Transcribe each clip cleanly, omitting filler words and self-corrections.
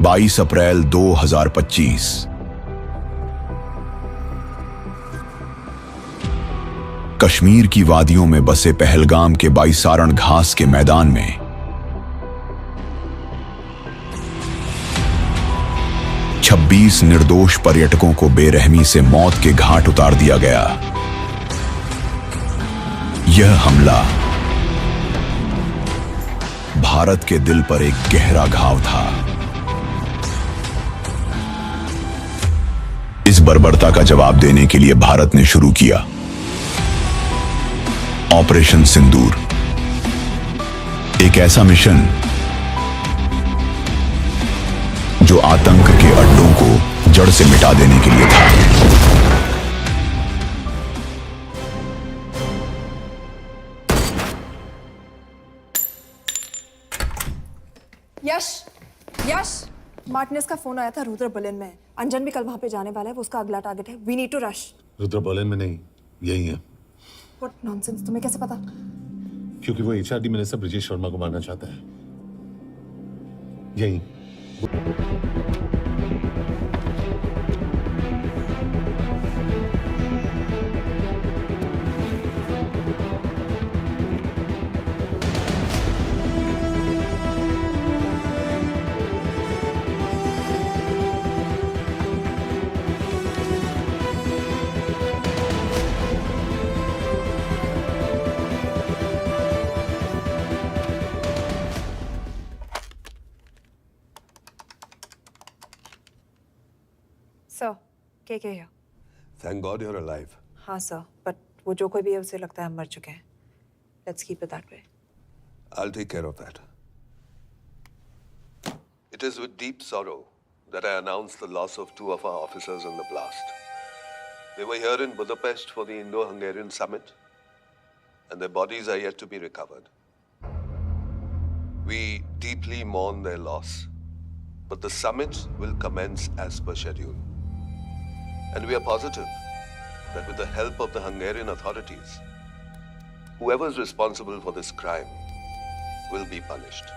22 अप्रैल 2025। कश्मीर की वादियों में बसे पहलगाम के बाईसारण घास के मैदान में 26 निर्दोष पर्यटकों को बेरहमी से मौत के घाट उतार दिया गया। यह हमला भारत के दिल पर एक गहरा घाव था। इस बर्बरता का जवाब देने के लिए भारत ने शुरू किया ऑपरेशन सिंदूर, एक ऐसा मिशन जो आतंक के अड्डों को जड़ से मिटा देने के लिए था। यश, मार्टिनेस का फोन आया था। रुद्र बर्लिन में है। अंजन भी कल वहां पे जाने वाला है। वो उसका अगला टारगेट है। We need to rush. Rudra Berlin में नहीं, यही है। व्हाट नॉनसेंस, तुम्हें कैसे पता? क्योंकि वो एचआरडी मिनिस्टर ब्रिजेश शर्मा को मारना चाहता है। यही। सर, के here? Thank God you're alive. हाँ सर, बट वो जो कोई भी है उसे लगता है हम मर चुके हैं। Let's keep it that way. I'll take care of that. It is with deep sorrow that I announce the loss of two of our officers in the blast. They were here in Budapest for the Indo-Hungarian summit, and their bodies are yet to be recovered. We deeply mourn their loss, but the summit will commence as per schedule. And we are positive that with the help of the Hungarian authorities, whoever is responsible for this crime will be punished.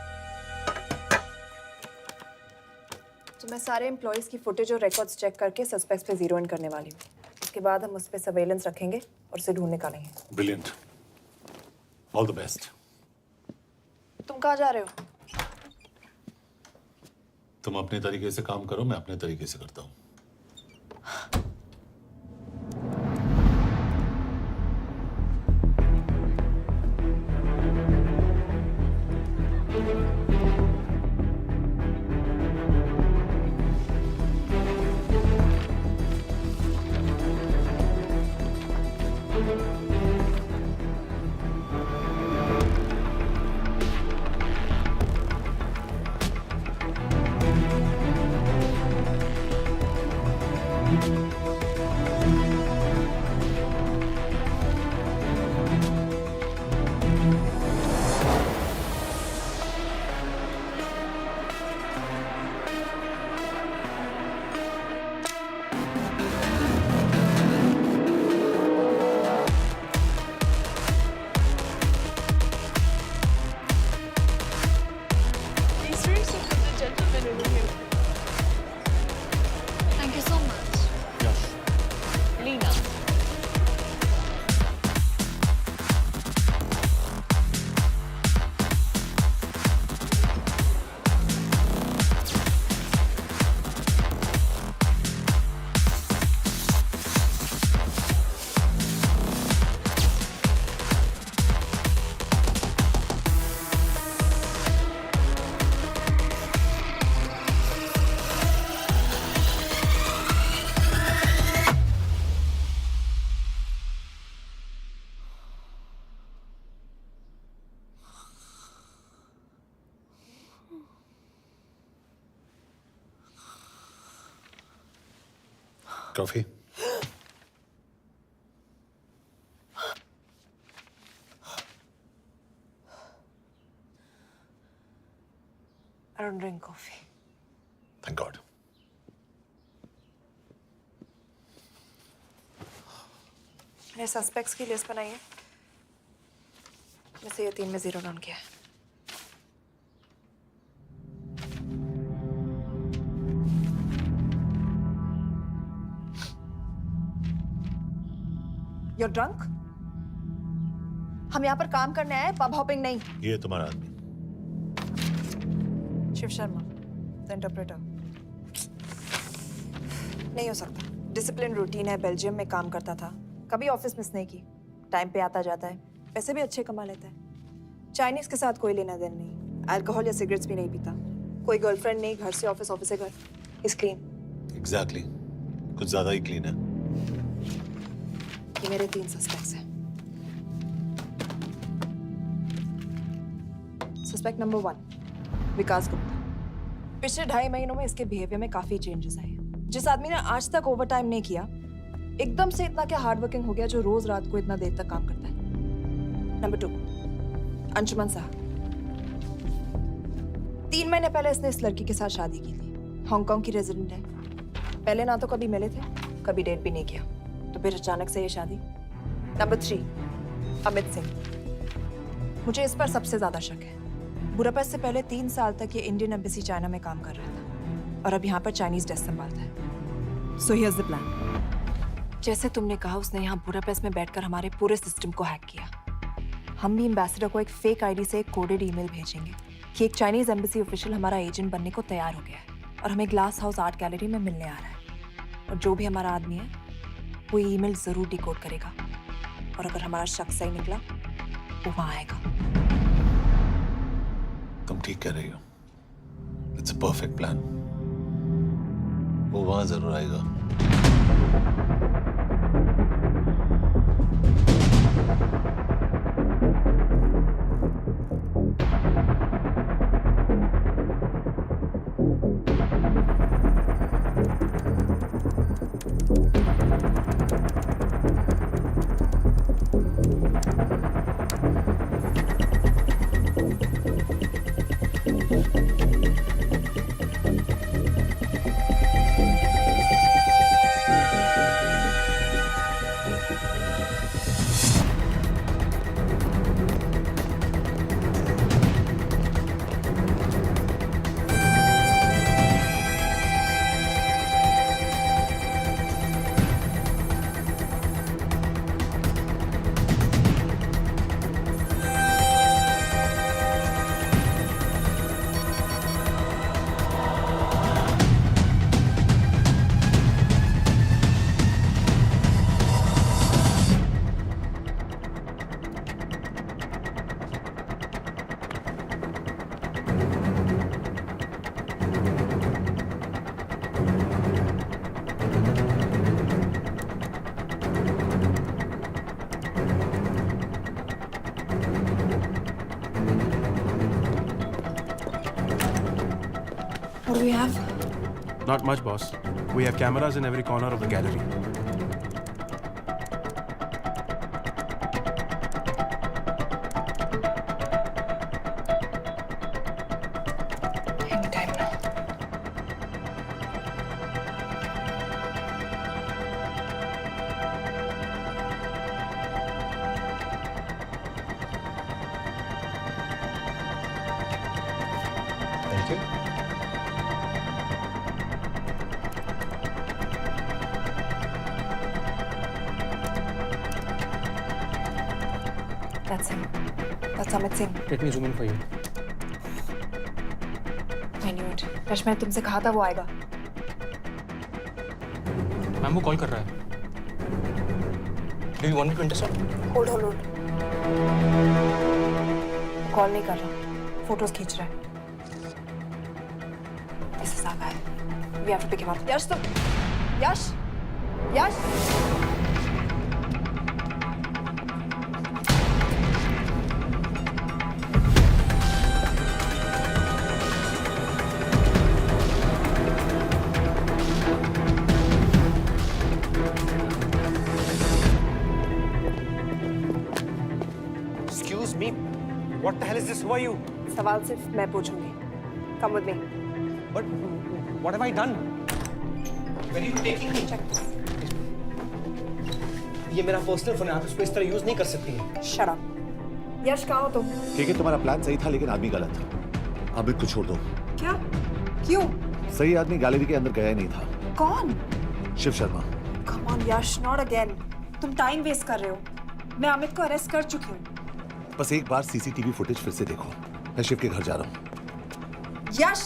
तो मैं सारे employees की footage और records check करके suspects पे zero in करने वाली हूँ। उसके बाद हम उस पे सर्वेलेंस रखेंगे और उसे ढूंढ निकालेंगे। Brilliant, all the best. तुम कहाँ जा रहे हो? तुम अपने तरीके से काम करो, मैं अपने तरीके से करता हूँ। Thank you so much. Yash, Lena. Coffee. I don't drink coffee. Thank God. मैंने सस्पेक्ट्स की लिस्ट बनाई है। में से ये 3 में जीरो डाउन किया है। You're drunk? हम यहाँ पर काम करने आए, पब हॉपिंग नहीं। ये तुम्हारा आदमी। Shiv Sharma, the interpreter। नहीं हो सकता। डिसिप्लिन रूटीन है, बेल्जियम में काम करता था, कभी ऑफिस मिस नहीं की, टाइम पे आता जाता है, पैसे भी अच्छे कमा लेता है। चाइनीज के साथ कोई लेना देना नहीं, अल्कोहल या सिगरेट्स भी नहीं पीता, कोई गर्लफ्रेंड नहीं, घर से ऑफिस, ऑफिस से घर, इज क्लीन। एग्जैक्टली, कुछ ज्यादा ही क्लीन है। ये मेरे 3 सस्पेक्ट्स हैं। सस्पेक्ट नंबर 1, विकास गुप्ता। पिछले 2.5 महीनों में इसके बिहेवियर में काफी चेंजेस आए हैं। जिस आदमी ने आज तक ओवर टाइम नहीं किया, एकदम से इतना क्या हार्ड वर्किंग हो गया जो रोज रात को इतना देर तक काम करता है। नंबर 2, अंशुमन शाह। 3 महीने पहले इसने इस लड़की के साथ शादी की थी, हांगकांग की रेजिडेंट है। पहले ना तो कभी मिले थे, कभी डेट भी नहीं किया, तो फिर अचानक से ये शादी। नंबर 3, अमित सिंह। मुझे इस पर सबसे ज्यादा शक है। बुडापेस्ट से पहले 3 साल तक ये इंडियन एम्बेसी चाइना में काम कर रहा था और अब यहाँ पर चाइनीज डेस्क संभालता है। So here's the plan. जैसे तुमने कहा, उसने यहाँ बुडापेस्ट में बैठकर हमारे पूरे सिस्टम को हैक किया। हम भी एम्बेसडर को एक फेक आईडी से एक कोडेड ईमेल भेजेंगे कि एक चाइनीज एम्बेसी ऑफिशियल हमारा एजेंट बनने को तैयार हो गया है और हमें ग्लास हाउस आर्ट गैलरी में मिलने आ रहा है। और जो भी हमारा आदमी है वो ईमेल जरूर डिकोड करेगा और अगर हमारा शक सही निकला वो वहां आएगा। तुम ठीक कह रही हो। It's a perfect plan. वो वहां जरूर आएगा। What do we have? Not much, boss. We have cameras in every corner of the gallery. Anytime now. Thank you. That's him. That's Amit Singh. Let me zoom in for you. I knew it. Rush, मैंने तुमसे कहा था वो आएगा। Ma'am वो call कर रहा है। Do you want me to intercept? Hold hold hold. Call नहीं कर रहा, फोटोज खींच रहा है। इसे सागा है। We have to pick him up. यश तुम, यश, यश। Excuse me. What the hell is this? Who are you? सवाल सिर्फ मैं पूछूंगी। Come with me. But what have I done? Where are you taking me? Check this. ये मेरा personal phone है, आप इसको इस तरह यूज नहीं कर सकती हैं। Shut up. यश कहाँ हो तुम? ठीक है, तुम्हारा प्लान सही था लेकिन आदमी गलत था। अमित को छोड़ दो। क्या? क्यों? सही आदमी गैलरी के अंदर गया ही नहीं था। कौन? Shiv Sharma. Come on, Yash, not again. तुम टाइम वेस्ट कर रहे हो। मैं अमित को अरेस्ट कर चुकी हूँ। बस एक बार सीसीटीवी फुटेज फिर से देखो। मैं शिव के घर जा रहा हूँ। यश,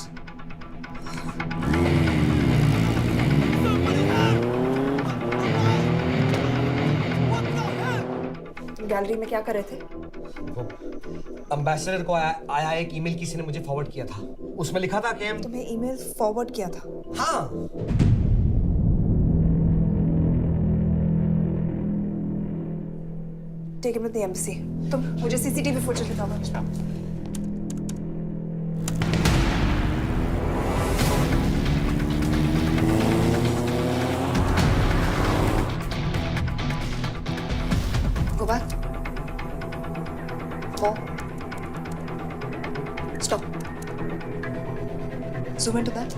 तुम गैलरी में क्या कर रहे थे? एम्बेसडर को आया एक ईमेल किसी ने मुझे फॉरवर्ड किया था। उसमें लिखा था कि हम तुम्हें ईमेल फॉरवर्ड किया था? हाँ। Take him to the embassy. तुम मुझे सीसीटीवी फुटेज दिखाओ। Go back. More. Stop. Zoom into that.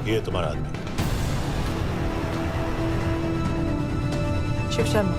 ये तुम्हारा आदमी। शिव शर्मा।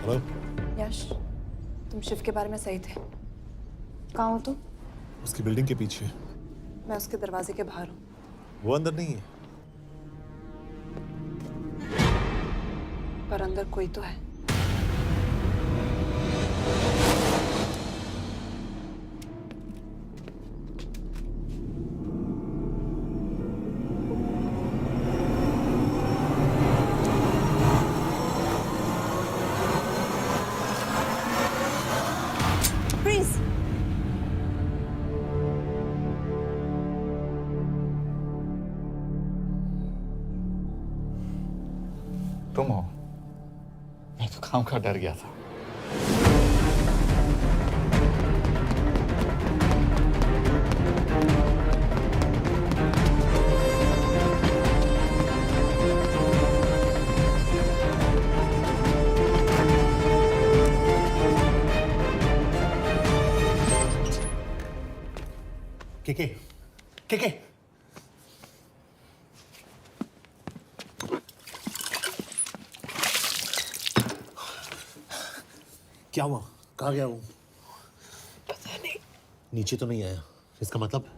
हेलो यश, तुम शिव के बारे में सही थे। कहाँ हो तुम? उसकी बिल्डिंग के पीछे। मैं उसके दरवाजे के बाहर हूँ। वो अंदर नहीं है। पर अंदर कोई तो है। Freeze! तुम हो? मैं तो काम का डर गया था। के क्या हुआ? कहाँ गया वो? पता नहीं। नीचे तो नहीं आया, इसका मतलब?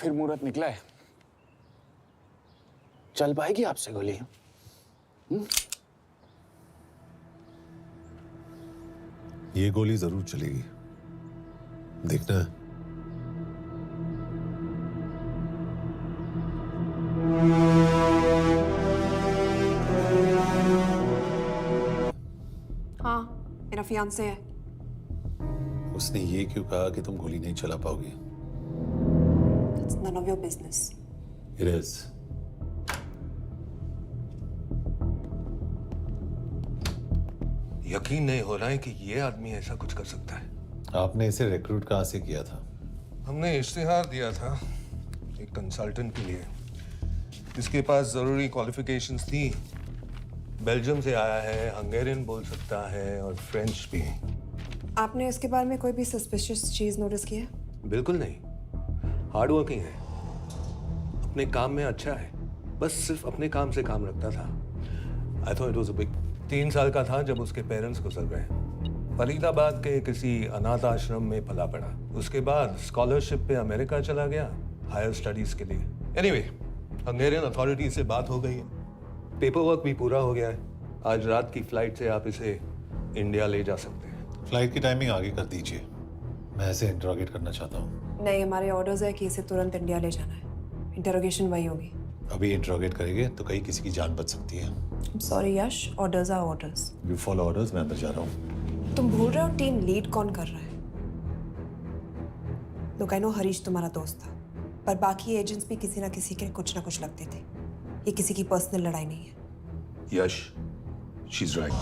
फिर मुहूर्त निकला है। चल पाएगी आपसे गोली? ये गोली जरूर चलेगी, देखना है। हाँ, मेरा फियांसे है। उसने ये क्यों कहा कि तुम गोली नहीं चला पाओगी? It's none of your business. It is. यकीन नहीं हो रहा है कि ये आदमी ऐसा कुछ कर सकता है। आपने इसे रिक्रूट कहाँ से किया था? हमने इश्तिहार दिया था एक कंसल्टेंट के लिए, जिसके पास जरूरी क्वालिफिकेशंस थी। बेल्जियम से आया है, हंगेरियन बोल सकता है और फ्रेंच भी। आपने इसके बारे में कोई भी सस्पिशियस चीज नोटिस की है? बिल्कुल नहीं, हार्ड वर्किंग है, अपने काम में अच्छा है, बस सिर्फ अपने काम से काम रखता था। I thought it was a big. 3 साल का था जब उसके पेरेंट्स गुजर गए। फरीदाबाद के किसी अनाथ आश्रम में पला पड़ा। उसके बाद स्कॉलरशिप पे अमेरिका चला गया हायर स्टडीज के लिए। एनीवे, हंगेरियन अथॉरिटी से बात हो गई है, पेपर वर्क भी पूरा हो गया है। आज रात की फ्लाइट से आप इसे इंडिया ले जा सकते हैं। फ्लाइट की टाइमिंग आगे कर दीजिए, मैं इसे इंट्रोगेट करना चाहता हूँ। नहीं, हमारे ऑर्डर्स है कि इसे तुरंत इंडिया ले जाना है। इंटरोगेशन वही होगी। अभी इंट्रोगेट करेंगे तो कहीं किसी की जान बच सकती है। Sorry Yash, orders are orders. You follow orders, मैं अंदर जा रहा हूँ। तुम भूल रहे हो टीम लीड कौन कर रहा है? लोग, आई नो हरीश तुम्हारा दोस्त था, पर बाकी एजेंट्स भी किसी ना किसी के कुछ ना कुछ लगते थे। ये किसी की पर्सनल लड़ाई नहीं है। Yash, she is right.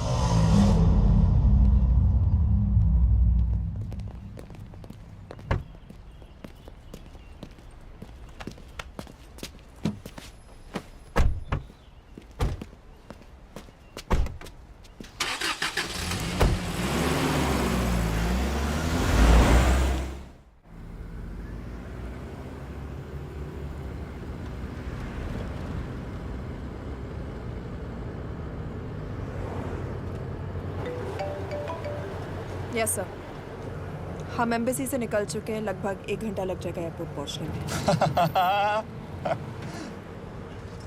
Yes sir, हम एम्बेसी से निकल चुके हैं। लगभग 1 घंटा लग जाएगा एयरपोर्ट पहुंचने में।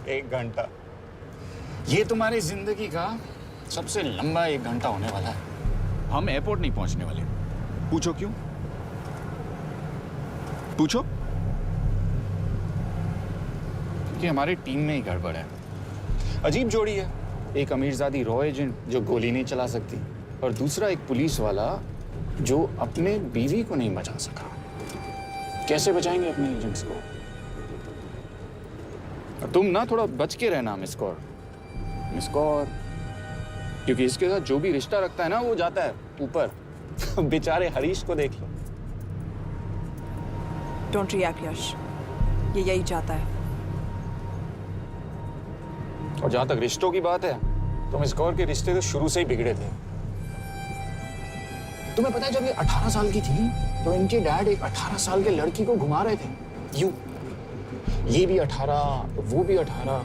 1 घंटा? ये तुम्हारी जिंदगी का सबसे लंबा 1 घंटा होने वाला है। हम एयरपोर्ट नहीं पहुंचने वाले। पूछो क्यों? पूछो। क्योंकि हमारी टीम में ही गड़बड़ है। अजीब जोड़ी है, एक अमीरजादी रॉ एजेंट जो गोली नहीं चला सकती, और दूसरा एक पुलिस वाला जो अपने बीवी को नहीं बचा सका। कैसे बचाएंगे अपने एजेंट्स को? और तुम ना थोड़ा बच के रहना मिस कौर। मिस कौर, क्योंकि इसके साथ जो भी रिश्ता रखता है ना वो जाता है ऊपर। बेचारे हरीश को देख लो। डोंट रिएक्ट यश, ये यही चाहता है। और जहां तक रिश्तों की बात है, तो मिस कौर के रिश्ते तो शुरू से ही बिगड़े थे। तुम्हें पता है जब ये 18 साल की थी तो इनके डैड एक 18 साल के लड़की को घुमा रहे थे। यूं, ये भी 18, वो भी 18।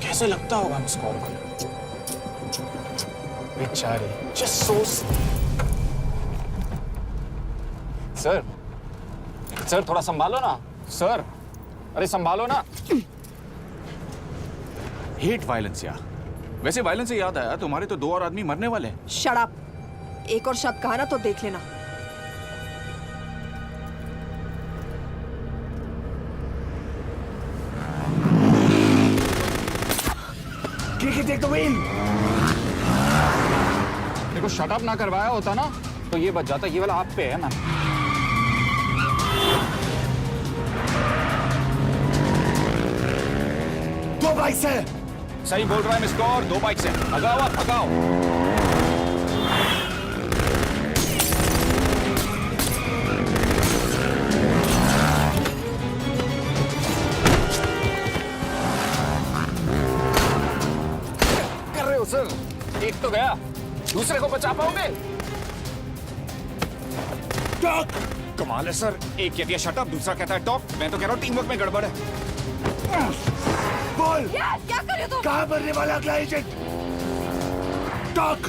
कैसे लगता होगा मिस कौर को? बेचारे, जस्ट सो। सर थोड़ा संभालो ना सर। अरे संभालो ना। हेट वायलेंस यार। वैसे वायलेंस से याद आया, तुम्हारे तो 2 और आदमी मरने वाले हैं। Shut up. एक और शब्द कहा ना तो देख लेना। देखो, शट अप ना करवाया होता ना तो ये बच जाता। ये वाला आप पे है ना। दो बाइक से। सही बोल रहा है मिस कौर, 2 बाइक से। भगाओ आप, भगाओ। सर, एक तो गया, दूसरे को बचा पाओगे? टॉक। कमाल है सर, एक कहती है शट अप, दूसरा कहता है टॉक। मैं तो कह रहा हूँ टीम वर्क में गड़बड़ है। बोल, क्या कर रहे हो तुम? कहाँ मरने वाला अगला एजेंट? टॉक।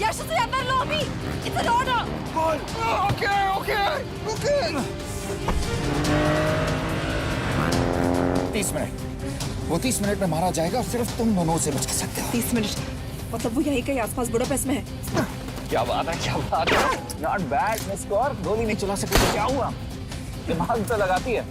यश से अंदर लो अभी। It's an order. बोल। ओके। वो 30 मिनट में मारा जाएगा, सिर्फ तुम दोनों से बचा सकते हो। 30 मिनट मतलब वो यहीं कहीं आसपास बुडापेस्ट में है। क्या बात है, क्या बात है। नॉट बैड मिस कौर, गोली नहीं चला सके तो क्या हुआ, दिमाग तो लगाती है।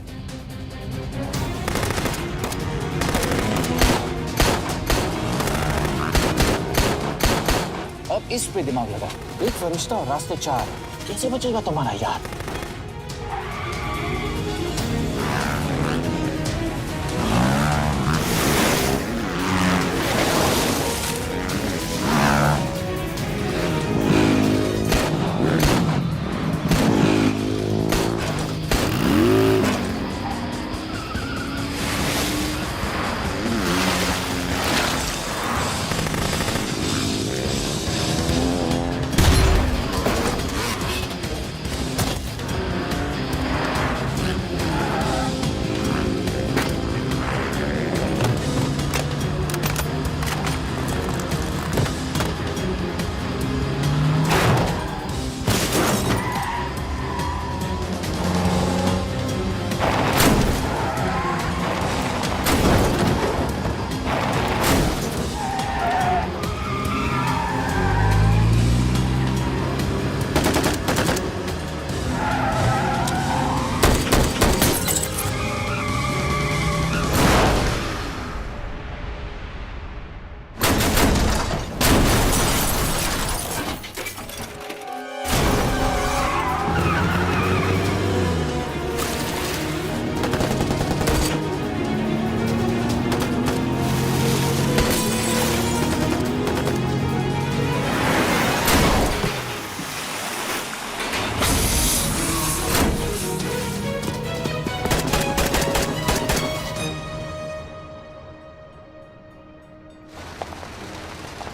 अब इस पे दिमाग लगा, एक फरिश्ता और रास्ते 4, कैसे बचेगा तुम्हारा यार।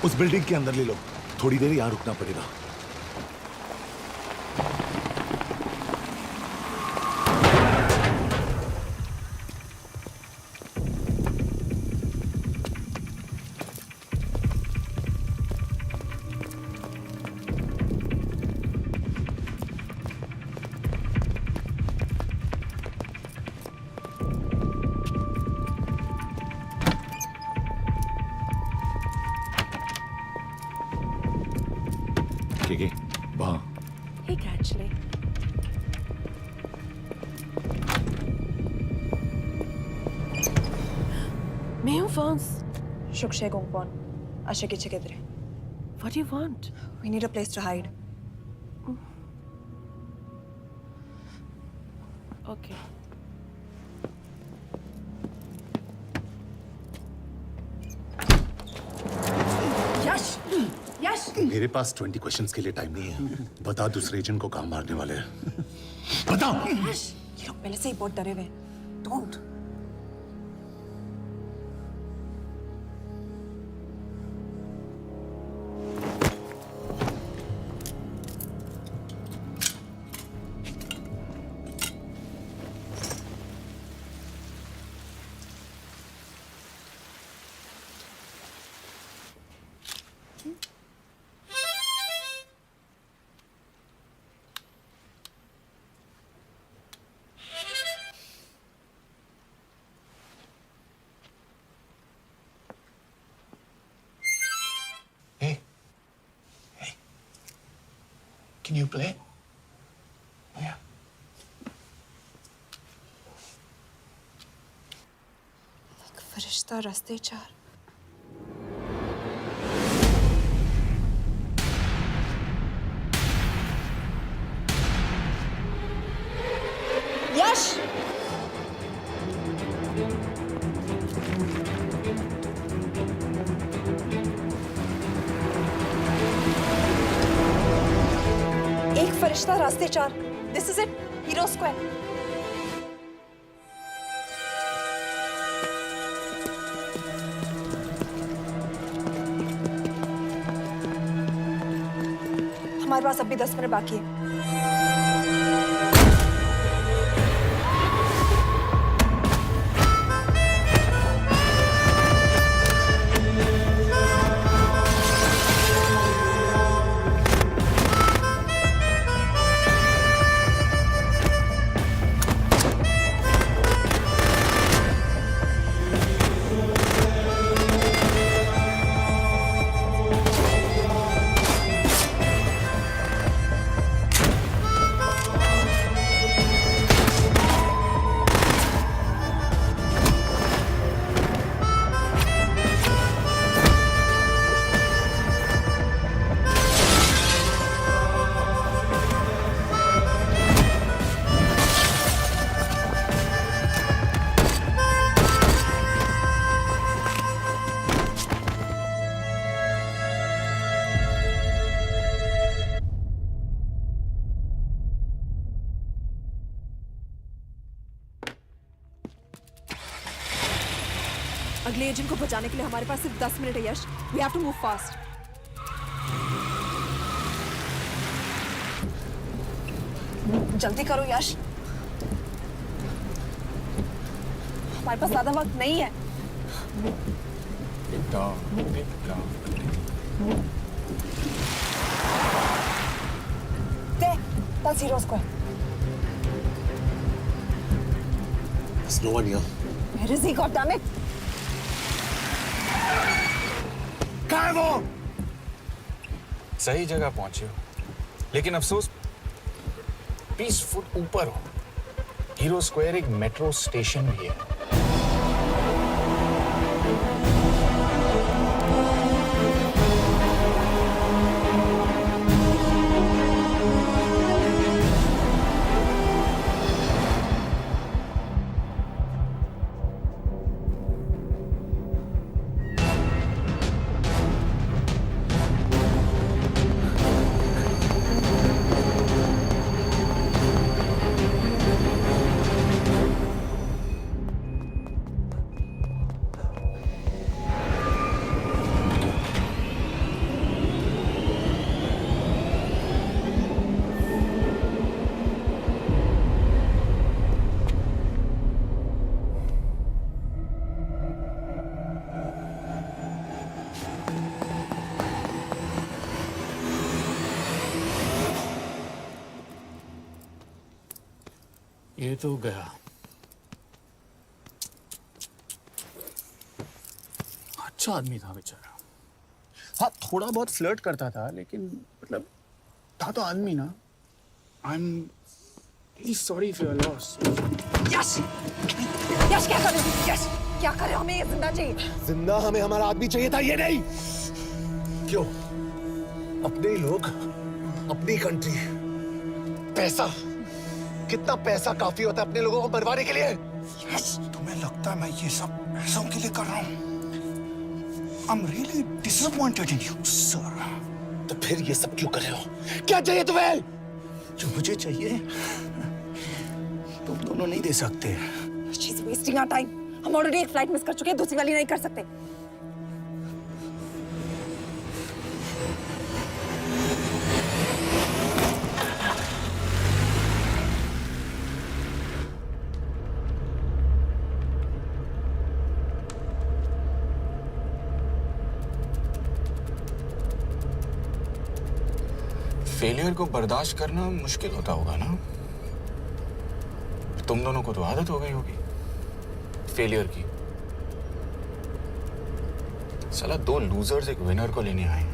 उस बिल्डिंग के अंदर ले लो, थोड़ी देर यहां रुकना पड़ेगा। वहां Hey, actually. मैं हूँ fawns. Shukshay Gongpon. Asha kiche kidre. What do you want? We need a place to hide. Okay. Yash! Yash! मेरे पास 20 क्वेश्चंस के लिए टाइम नहीं है। बता दूसरे एजेंट को कहां मारने वाले हैं। बता। Yash! ये लोग पहले से ही बहुत डरे हुए हैं। Don't. Can you play? Yeah. एक फरिश्ता रास्ते 4. Yash! एक फरिश्ता रास्ते 4. This is it. Hero Square. हमारे पास अभी 10 मिनट बाकी है. अगले एजेंट को बचाने के लिए हमारे पास सिर्फ 10 मिनट है Yash. We have to move fast. जल्दी करो यश, हमारे पास ज्यादा वक्त नहीं है। That's Zero Square. There's no one here. Where is he? God damn it! कहाँ है वो? सही जगह पहुंचे हो, लेकिन अफसोस 20 फुट ऊपर हो। हीरो स्क्वायर एक मेट्रो स्टेशन भी है। ये तो गया। अच्छा आदमी था बेचारा। हाँ, थोड़ा बहुत फ्लर्ट करता था, लेकिन मतलब था तो आदमी ना। I am really sorry for your loss. Yash! Yash क्या कर रहे हो? यश! क्या कर रहे हो? हमें ये जिंदा चाहिए। जिंदा हमें हमारा आदमी चाहिए था, ये नहीं। क्यों? अपने ही लोग, अपनी कंट्री, पैसा। कितना पैसा काफी होता है अपने लोगों को मरवाने के लिए? यस, तुम्हें लगता है मैं ये सब पैसों के लिए कर रहा हूँ? आई am really disappointed in you sir. तो फिर ये सब क्यों कर रहे हो? क्या चाहिए तुम्हें? जो मुझे चाहिए तुम दोनों नहीं दे सकते। She's wasting our time. हम ऑलरेडी एक फ्लाइट मिस कर चुके हैं, दूसरी वाली नहीं कर सकते। फेलियर को बर्दाश्त करना मुश्किल होता होगा ना? तुम दोनों को तो आदत हो गई होगी फेलियर की। साला 2 लूजर्स एक विनर को लेने आए।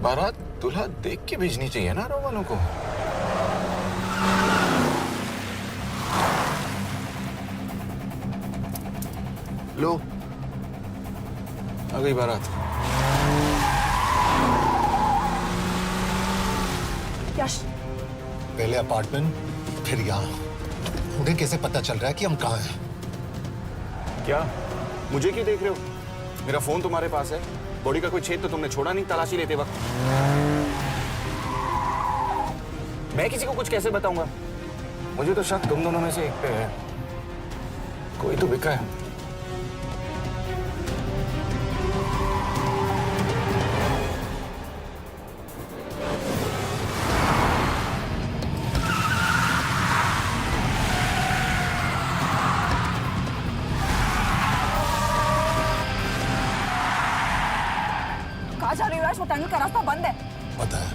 बारात दूल्हा देख के भेजनी चाहिए ना रो वालों को। लो, आ गई बारात। यश! पहले अपार्टमेंट, फिर यहाँ। उन्हें कैसे पता चल रहा है कि हम कहाँ हैं? क्या मुझे क्यों देख रहे हो? मेरा फोन तुम्हारे पास है। बॉडी का कोई छेद तो तुमने छोड़ा नहीं तलाशी लेते वक्त। मैं किसी को कुछ कैसे बताऊंगा? मुझे तो शक तुम दोनों में से एक पे है। कोई तो बिका है। कहाँ जा रही हो यश? वो टनल का रास्ता बंद है। पता है।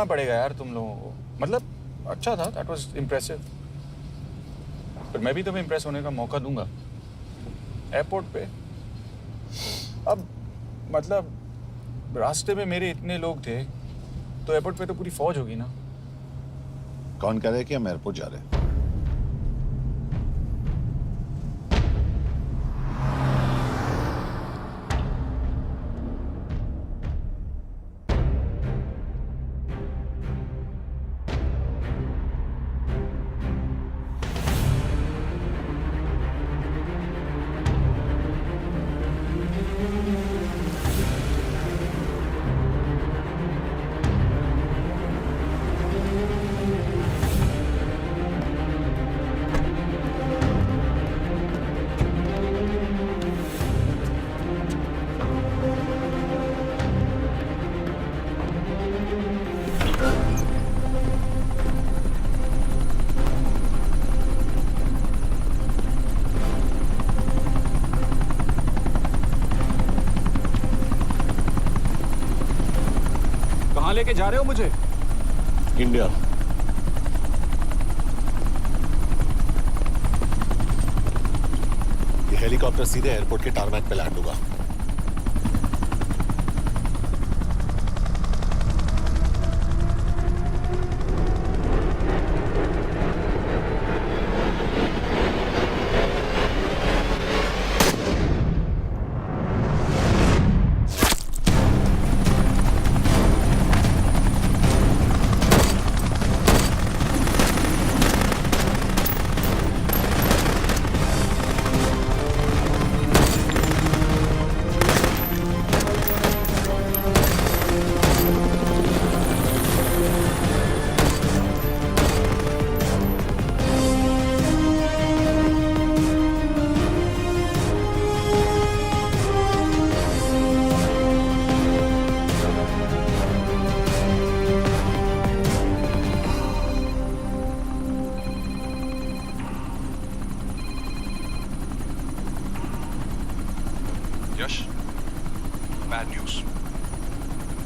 करना पड़ेगा यार तुम लोगों को। मतलब अच्छा था, दैट वाज इम्प्रेसिव। पर मैं भी तुम्हें इम्प्रेस होने का मौका दूंगा एयरपोर्ट पे। अब मतलब रास्ते में मेरे इतने लोग थे तो एयरपोर्ट पे तो पूरी फौज होगी ना। कौन कह रहा है कि हम एयरपोर्ट जा रहे हैं? कहाँ लेके जा रहे हो मुझे? इंडिया। ये हेलीकॉप्टर सीधे एयरपोर्ट के टारमैक पे लैंड होगा। यश, बैड न्यूज।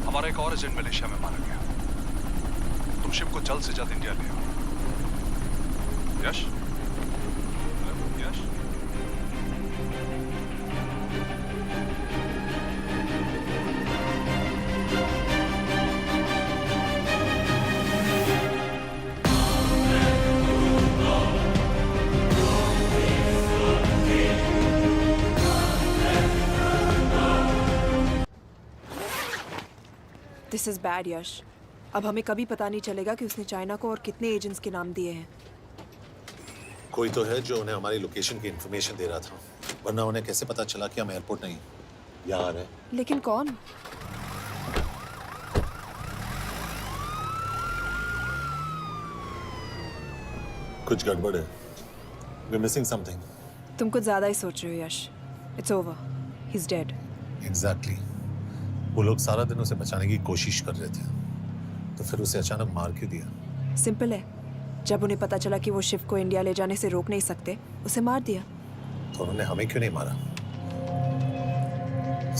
हमारा एक और एजेंट मलेशिया में मारा गया। तुम शिप को जल्द से जल्द इंडिया ले आओ। यश? यश? दिस इज बैड यश। अब हमें कभी पता नहीं चलेगा कि उसने चाइना को और कितने एजेंट्स के नाम दिए हैं। कोई तो है जो उन्हें हमारी लोकेशन की इंफॉर्मेशन दे रहा था, वरना उन्हें कैसे पता चला कि हम एयरपोर्ट नहीं यहाँ आ रहे हैं? लेकिन कौन? कुछ गड़बड़ है। We're missing something. तुम कुछ ज्यादा ही सोच रहे हो Yash. It's over, he is dead. Exactly. वो लोग सारा दिन उसे बचाने की कोशिश कर रहे थे, तो फिर उसे अचानक मार क्यों दिया? सिंपल है, जब उन्हें पता चला कि वो शिव को इंडिया ले जाने से रोक नहीं सकते, उसे मार दिया। तो उन्होंने हमें क्यों नहीं मारा?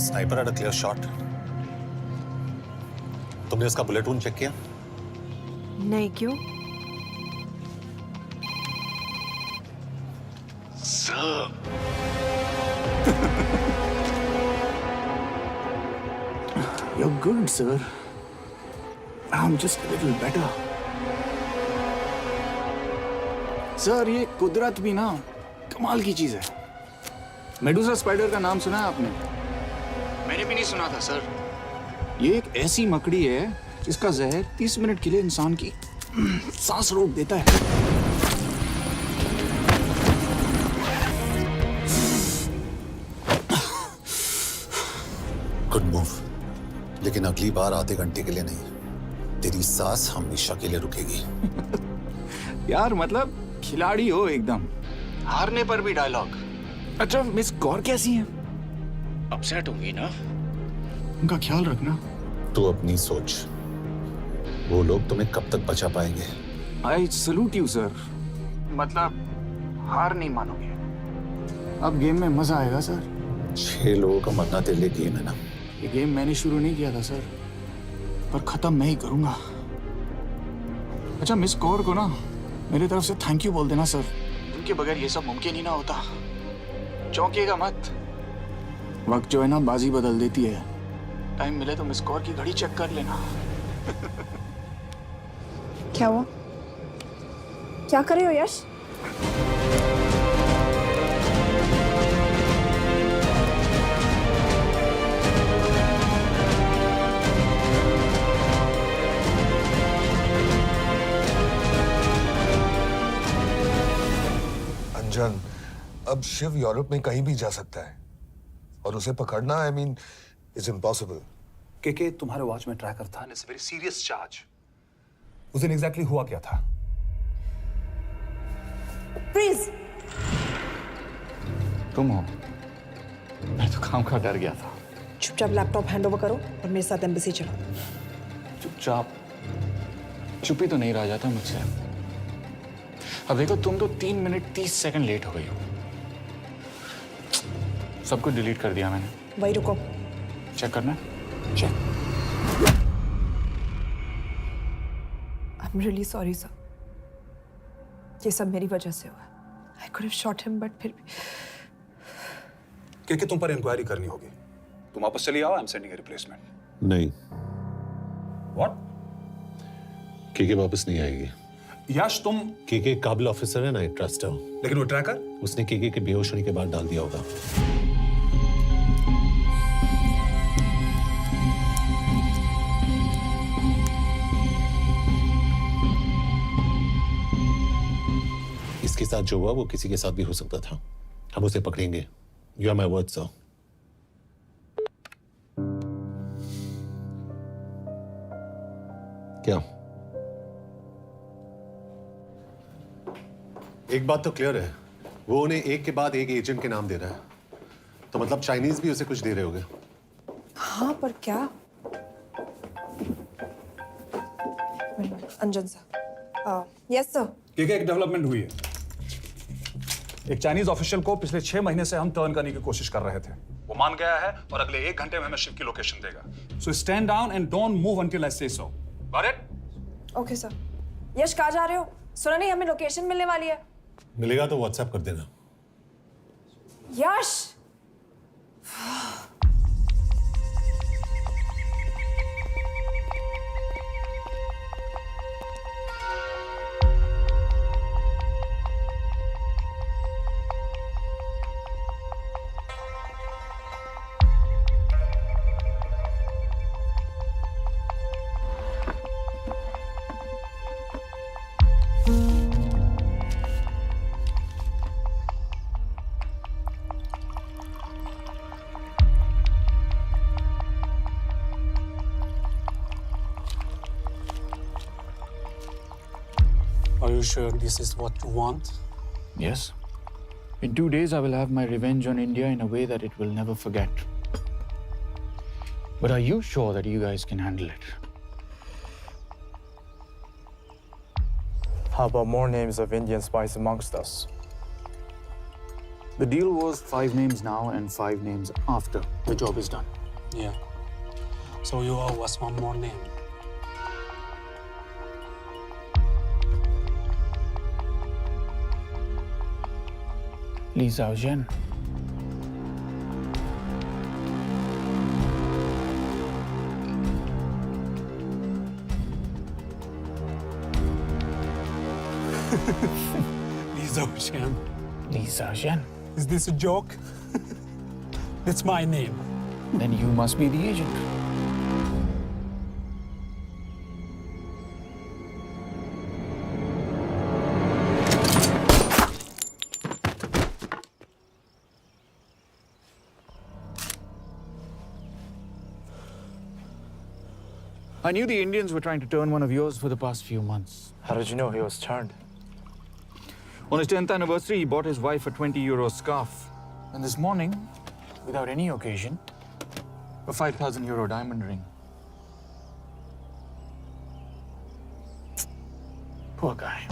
Sniper had a clear shot. तुमने उसका बुलेट वूंड चेक किया? नहीं, क्यों? You're good, sir. I'm just a little better. Sir, ये कुदरत भी ना कमाल की चीज है। मेडुसा स्पाइडर का नाम सुना है आपने? मैंने भी नहीं सुना था सर। ये एक ऐसी मकड़ी है जिसका जहर 30 मिनट के लिए इंसान की सांस रोक देता है। गुड मूव, लेकिन अगली बार आधे घंटे के लिए नहीं, तेरी सांस हमेशा के लिए रुकेगी। यार मतलब खिलाड़ी हो एकदम, हारने पर भी डायलॉग। अच्छा, मिस कौर कैसी हैं? अपसेट होंगी ना, उनका ख्याल रखना। तू अपनी सोच, वो लोग तुम्हें कब तक बचा पाएंगे? I salute you sir. मतलब हार नहीं मानोगे। अब गेम में मजा आएगा सर। 6 लोगों का मरना तेरे लिए गेम है ना? ये गेम मैंने शुरू नहीं किया था सर, पर खत्म मैं ही करूंगा। अच्छा, मिस कौर को ना मेरी तरफ से थैंक यू बोल देना सर। उनके बगैर ये सब मुमकिन ही ना होता। चौंकिएगा मत, वक्त जो है ना बाजी बदल देती है। टाइम मिले तो मिस कौर की घड़ी चेक कर लेना। क्या हुआ? क्या कर रहे हो यश? अंजन, अब शिव यूरोप में कहीं भी जा सकता है और उसे पकड़ना आई मीन इज इम्पॉसिबल। के तुम्हारे वॉच में ट्रैकर था, इट्स वेरी सीरियस चार्ज। उस दिन एग्जैक्टली हुआ क्या था? प्लीज। तुम हो? मैं तो काम का डर गया था। चुपचाप लैपटॉप हैंड ओवर करो और मेरे साथ एम्बेसी चलो। चुपचाप? चुप ही तो नहीं रहा जाता मुझसे। अब देखो, तुम तो 3 मिनट 30 सेकंड लेट हो गई हो। सब कुछ डिलीट कर दिया मैंने। वही रुको। चेक करना? Check. I am really sorry sir, ये सब मेरी वजह से हुआ। I could have shot him but फिर भी। के तुम पर इंक्वायरी करनी होगी। तुम वापस चली आओ, I am sending a replacement. नहीं, व्हाट? केके वापस नहीं आएगी। यश, तुम केके काबिल ऑफिसर है ना, आई ट्रस्ट है। लेकिन वो ट्रैकर? उसने केके के बेहोश होने के बाद डाल दिया होगा। इसके साथ जो हुआ वो किसी के साथ भी हो सकता था। हम उसे पकड़ेंगे। You are my word sir. क्या? एक बात तो क्लियर है, वो उन्हें एक के बाद एक एजेंट के नाम दे रहा है, तो मतलब चाइनीज भी उसे कुछ दे रहे होंगे। हाँ, पर क्या? अंजन सर। Yes sir. एक डेवलपमेंट हुई है। एक चाइनीज ऑफिशियल को पिछले 6 महीने से हम टर्न करने की कोशिश कर रहे थे। वो मान गया है और अगले 1 घंटे में हमें शिव की लोकेशन देगा। So stand down and don't move until I say so. Got it? Okay sir. Yash, कहाँ जा रहे हो? सुना नहीं, हमें लोकेशन मिलने वाली है। मिलेगा तो व्हाट्सएप कर देना। यश! Are you sure this is what you want? Yes. In 2 days, I will have my revenge on India in a way that it will never forget. But are you sure that you guys can handle it? How about more names of Indian spies amongst us? The deal was 5 names now and 5 names after the job is done. Yeah. So you owe us one more name. Li Xiaojian. Li Xiaojian. Li Xiaojian. Is this a joke? That's my name. Then you must be the agent. I knew the Indians were trying to turn one of yours for the past few months. How did you know he was turned? On his 10th anniversary, he bought his wife a 20-euro scarf. And this morning, without any occasion, a 5,000-euro diamond ring. Poor guy.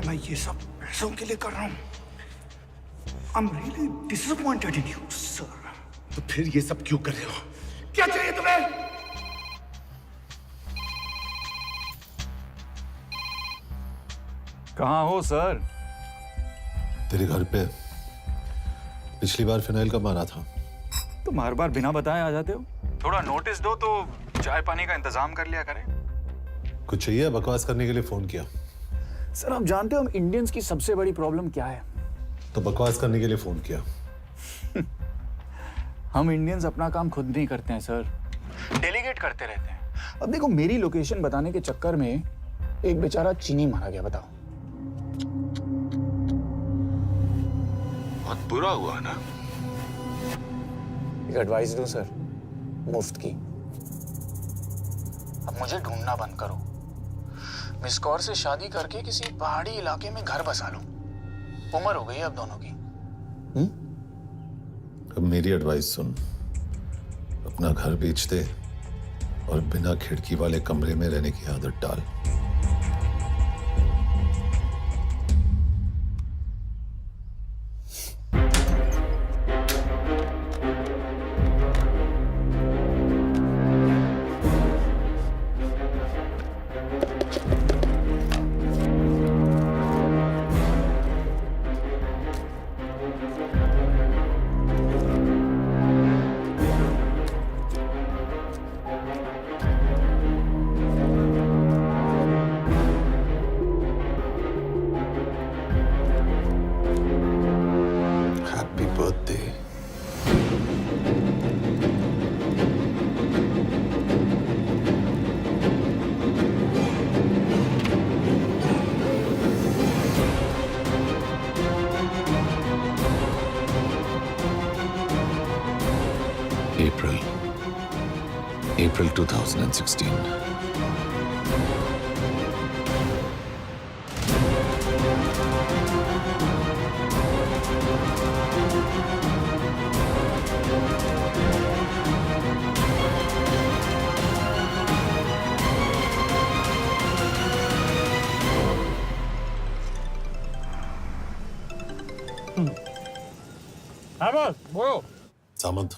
मैं ये सब पैसों के लिए कर रहा हूँ। I'm really disappointed in you, sir. तो फिर ये सब क्यों कर रहे हो? क्या चाहिए तुम्हें? कहाँ हो सर? तेरे घर पे पिछली बार फिनाइल कब मारा था? तुम हर बार बिना बताए आ जाते हो। थोड़ा नोटिस दो तो चाय पानी का इंतजाम कर लिया करें। कुछ चाहिए? बकवास करने के लिए फोन किया। सर आप जानते हो हम इंडियंस की सबसे बड़ी प्रॉब्लम क्या है? तो बकवास करने के लिए फोन किया। हम इंडियंस अपना काम खुद नहीं करते हैं सर, डेलीगेट करते रहते हैं। अब देखो मेरी लोकेशन बताने के चक्कर में एक बेचारा चीनी मारा गया, बताओ। बहुत बुरा हुआ ना। एक एडवाइस दो सर, मुफ्त की। अब मुझे ढूंढना बंद करो, मिस कौर से शादी करके किसी पहाड़ी इलाके में घर बसा लो। उम्र हो गई है अब दोनों की। अब मेरी एडवाइस सुन, अपना घर बेच दे और बिना खिड़की वाले कमरे में रहने की आदत डाल। Happy birthday. April 2016. हाँ बॉस, बोलो। सामंत,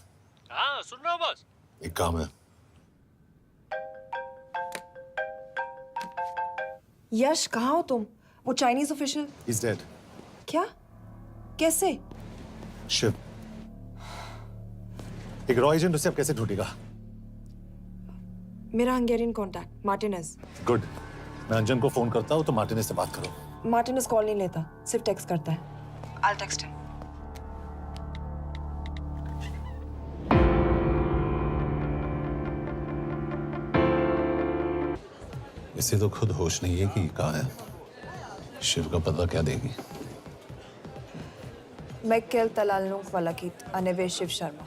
हाँ सुन रहा हूँ बॉस। एक काम है। यश कहाँ हो तुम? वो चाइनीज ऑफिशियल He's dead. क्या? कैसे? शिव, एक रॉ एजेंट उसे अब कैसे ढूंढेगा? मेरा हंगेरियन कॉन्टैक्ट मार्टिनेज। गुड, मैं अंजन को फोन करता हूँ तो मार्टिनेज से बात करो। मार्टिनेज कॉल नहीं लेता, सिर्फ टेक्स्ट करता है। I'll text him. इसे तो खुद होश नहीं है कि कहाँ है। शिव का पता क्या देगी? Mekkel találnunk valakit, a neve Shiv Sharma.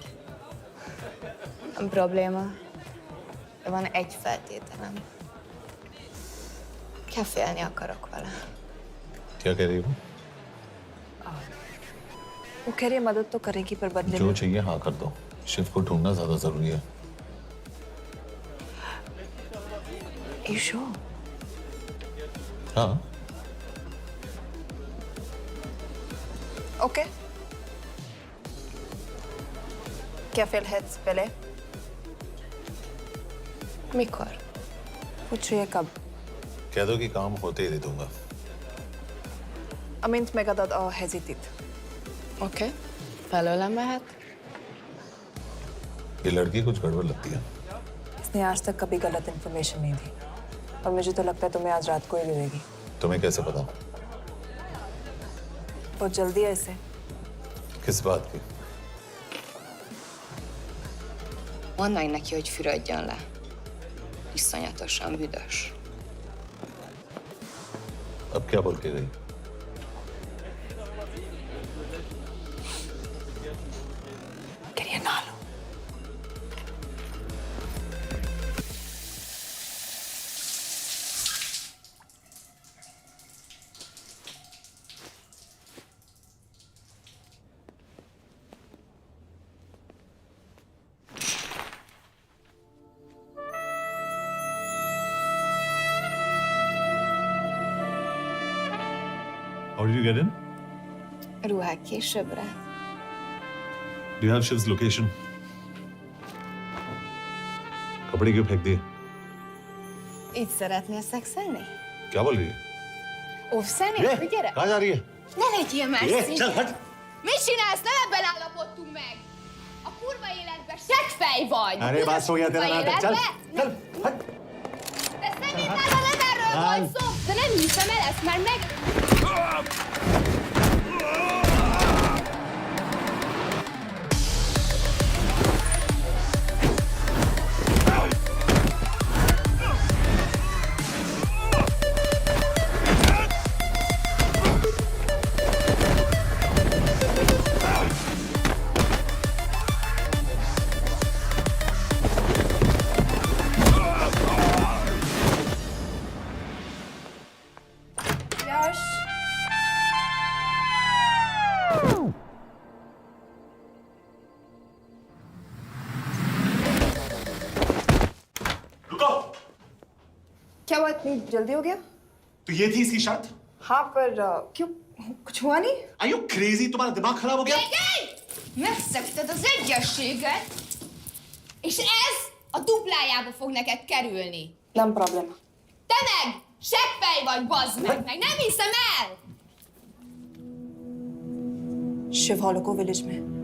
Probléma. Van egy feltételem. Kefélni akarok vele. क्या कह रही हो? वो कह रही है मदद तो करेगी पर बदले जो में। चाहिए हाँ कर दो। शिव को ढूंढना ज्यादा जरूरी है। You sure? हाँ। Okay. Kefél hetsz vele? Mikor? पूछ रही है कब? कह दो कि काम होते ही दे दूंगा। Amint megadod a hezitit. Oké. Felőlem mehet? ये लड़की कुछ गड़बड़ लगती है। इसने आज तक कभी गलत इन्फॉर्मेशन नहीं दी और मुझे तो लगता है तुम्हें आज रात को ही दे देगी। तुम्हें कैसे पता? बहुत जल्दी है इसे। किस बात की? Mondd meg neki, hogy fürödjön le. Iszonyatosan büdös. अब क्या बोल के गई? करिए ना लो। How did you get in? Ruhák későbbre. Do you have Shiv's location? कपड़े क्यों फेंक दिए? Így szeretnél szexelni? क्या बोल रही है? Óvszerni? Gyere! कहाँ जा रही है? Ne legyél már szín! चल hट! Mit csinálsz? Nem ebben állapodtunk meg! A kurva életben seggfej vagy! अरे बात हो गया तेरा नाटक, चल! चल हट! De szerintem nem erről volt szó! De nem hiszem el ezt, mert meg... यश रुको। क्या हुआ, इतनी जल्दी हो गया? तो ये थी इसकी शर्त? हाँ, पर क्यों, कुछ हुआ नहीं? Are you crazy? तुम्हारा दिमाग खराब हो गया? Megszegted az egyességet, és ez a duplájába fog neked kerülni. Nem problema. Te meg seggfej vagy, bazd meg! Nem hiszem el! Shiv Holloko village में।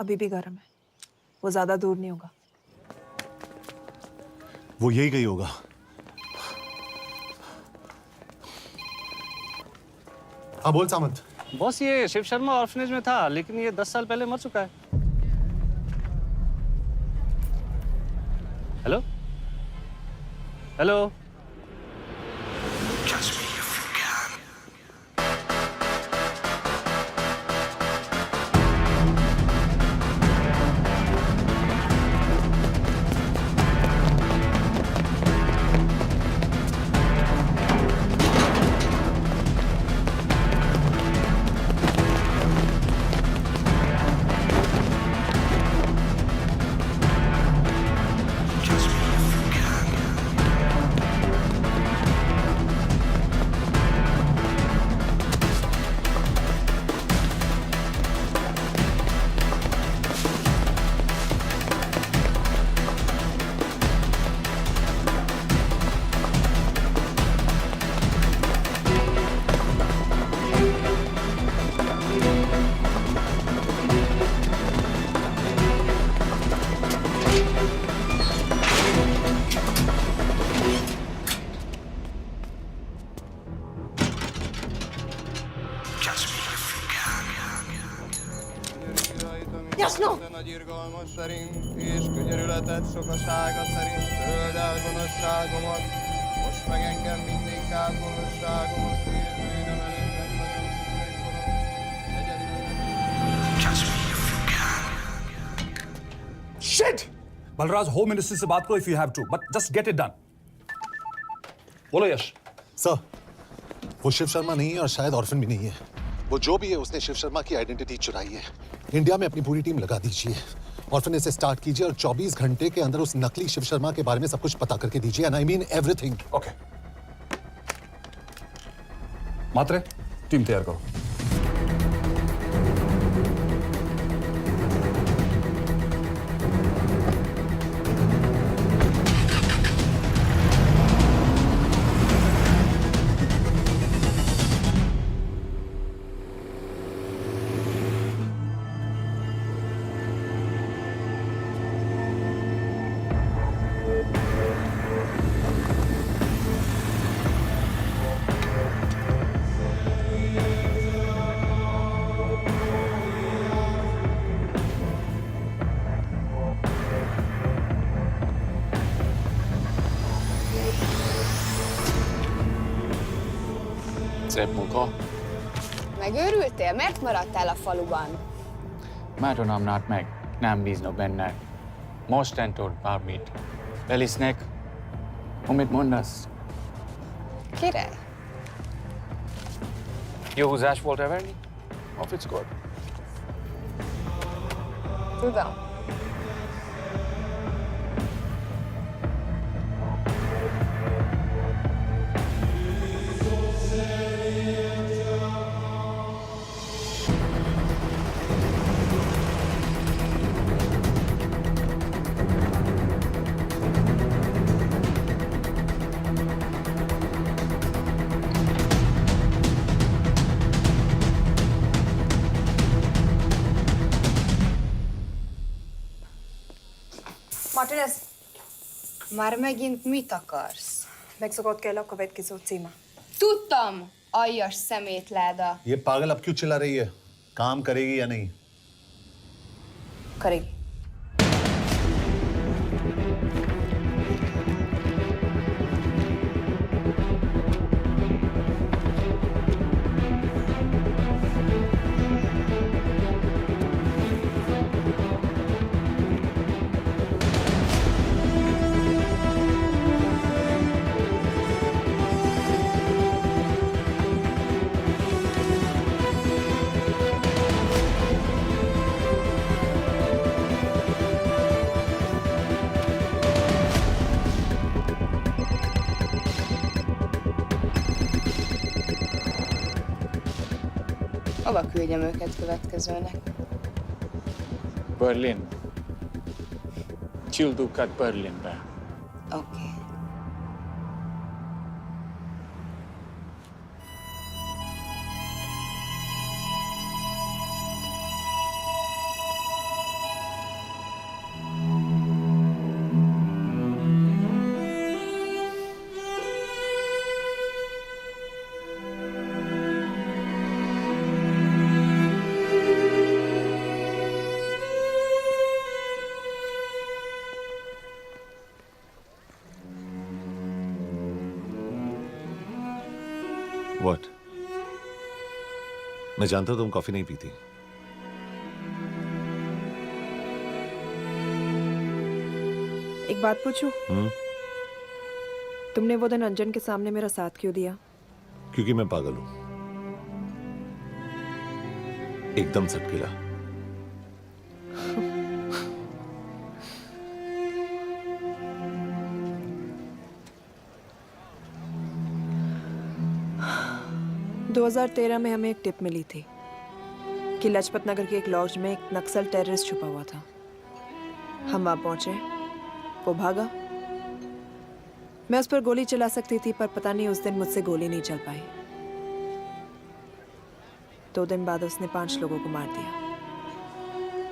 अभी भी गर्म है, वो ज्यादा दूर नहीं होगा। वो यही गई होगा। हाँ बोल सामंत। बॉस ये शिव शर्मा ऑर्फनेज में था, लेकिन ये 10 साल पहले मर चुका है। Hello hello Jasno! Nagy irgalmas szerint és könyörületet sokasága szerint töröld el gonoszságomat, most meg engem mindinkább gonoszságomat, és bűnöm előtted vagyok, Shit! Balraj, home ministry से बात करो if you have to, but just get it done. बोलो यश। Sir, वो शिव शर्मा नहीं है और शायद orphan भी नहीं है। वो जो भी है उसने शिव शर्मा की आइडेंटिटी चुराई है। इंडिया में अपनी पूरी टीम लगा दीजिए, ऑर्फन से स्टार्ट कीजिए और 24 घंटे के अंदर उस नकली शिव शर्मा के बारे में सब कुछ पता करके दीजिए। And I mean everything. Okay. Mhatre, team तैयार करो। Szép munka. Megőrültél? Miért maradtál a faluban? Mert nem nárt meg, nem bíznak benned. Mostantól bármit. Belisznek, amit mondasz. Király. Jó húzás volt everni? Ofickod. Tudom. Martinez, Már megint mit akarsz? Mexikót kell a következő címe. Tudtam, aljas szemétláda. ये पागल अब क्यों चिल्ला रही है? काम करेगी या नहीं? करेगी। Hova küldjem őket következőnek? Berlin. Küldőket Berlinbe. Oké. What? मैं जानता हूं तुम कॉफी नहीं पीती। एक बात पूछूं? तुमने वो दिन अंजन के सामने मेरा साथ क्यों दिया? क्योंकि मैं पागल हूं, एकदम सटकिला। – 2013 में हमें एक टिप मिली थी कि लाजपत नगर के एक लॉज में एक नक्सल टेररिस्ट छुपा हुआ था। हम वहां पहुंचे, वो भागा। मैं उस पर गोली चला सकती थी, पर पता नहीं उस दिन मुझसे गोली नहीं चल पाई। 2 दिन बाद उसने 5 लोगों को मार दिया।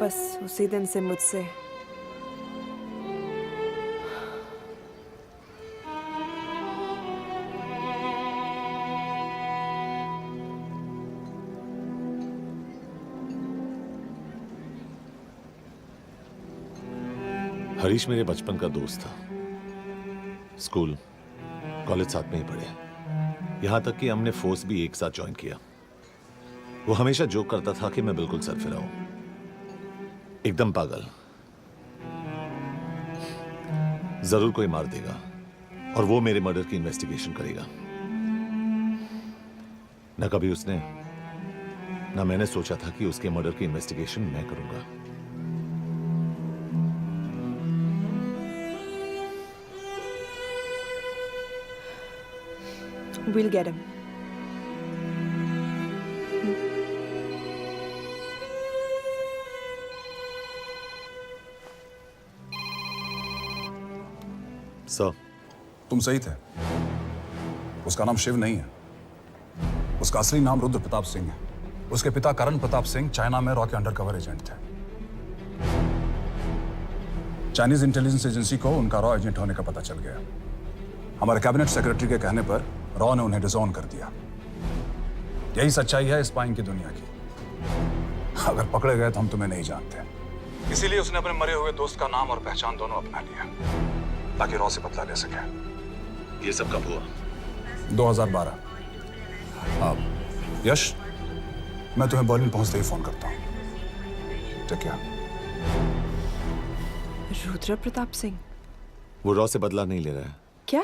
बस उसी दिन से मुझसे हरीश मेरे बचपन का दोस्त था। स्कूल, कॉलेज साथ में ही पढ़े, यहां तक कि हमने फोर्स भी एक साथ ज्वाइन किया। वो हमेशा जोक करता था कि मैं बिल्कुल सरफिरा हूं, एकदम पागल। जरूर कोई मार देगा और वो मेरे मर्डर की इन्वेस्टिगेशन करेगा। न कभी उसने न मैंने सोचा था कि उसके मर्डर की इन्वेस्टिगेशन मैं करूंगा। We'll get him. सर, तुम सही थे। उसका नाम शिव नहीं है। उसका असली नाम रुद्र प्रताप सिंह है। उसके पिता करण प्रताप सिंह चाइना में रॉ के अंडरकवर एजेंट थे। चाइनीज इंटेलिजेंस एजेंसी को उनका रॉ एजेंट होने का पता चल गया। हमारे कैबिनेट सेक्रेटरी के कहने पर रॉ ने उन्हें डिसऑन कर दिया। यही सच्चाई है स्पाइंग की दुनिया की। अगर पकड़े गए तो हम तुम्हें नहीं जानते। इसीलिए उसने अपने मरे हुए दोस्त का नाम और पहचान दोनों अपना लिया ताकि रॉ से बदला ले सके। ये सब कब हुआ? 2012। अब यश, मैं तुम्हें बर्लिन पहुंचते ही फोन करता हूं। ठीक है। रुद्र प्रताप सिंह वो रॉ से बदला नहीं ले रहा है। क्या?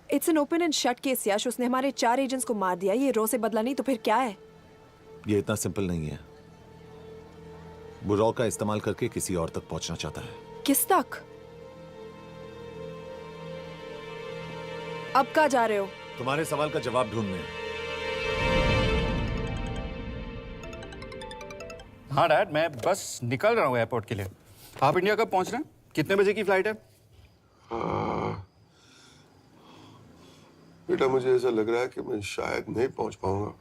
It's an open and shut case Yash. उसने हमारे 4 एजेंट्स को मार दिया। ये रॉ से बदला नहीं तो फिर क्या है? ये इतना सिंपल नहीं है। वो रॉ का इस्तेमाल करके किसी और तक पहुंचना चाहता है। किस तक? अब कहाँ जा रहे हो? तुम्हारे सवाल का जवाब ढूंढने। हाँ डैड, मैं बस निकल रहा हूँ एयरपोर्ट के लिए। आप इंडिया कब पहुंच रहे हैं? कितने बजे की फ्लाइट है? बेटा, मुझे ऐसा लग रहा है कि मैं शायद नहीं पहुंच पाऊंगा।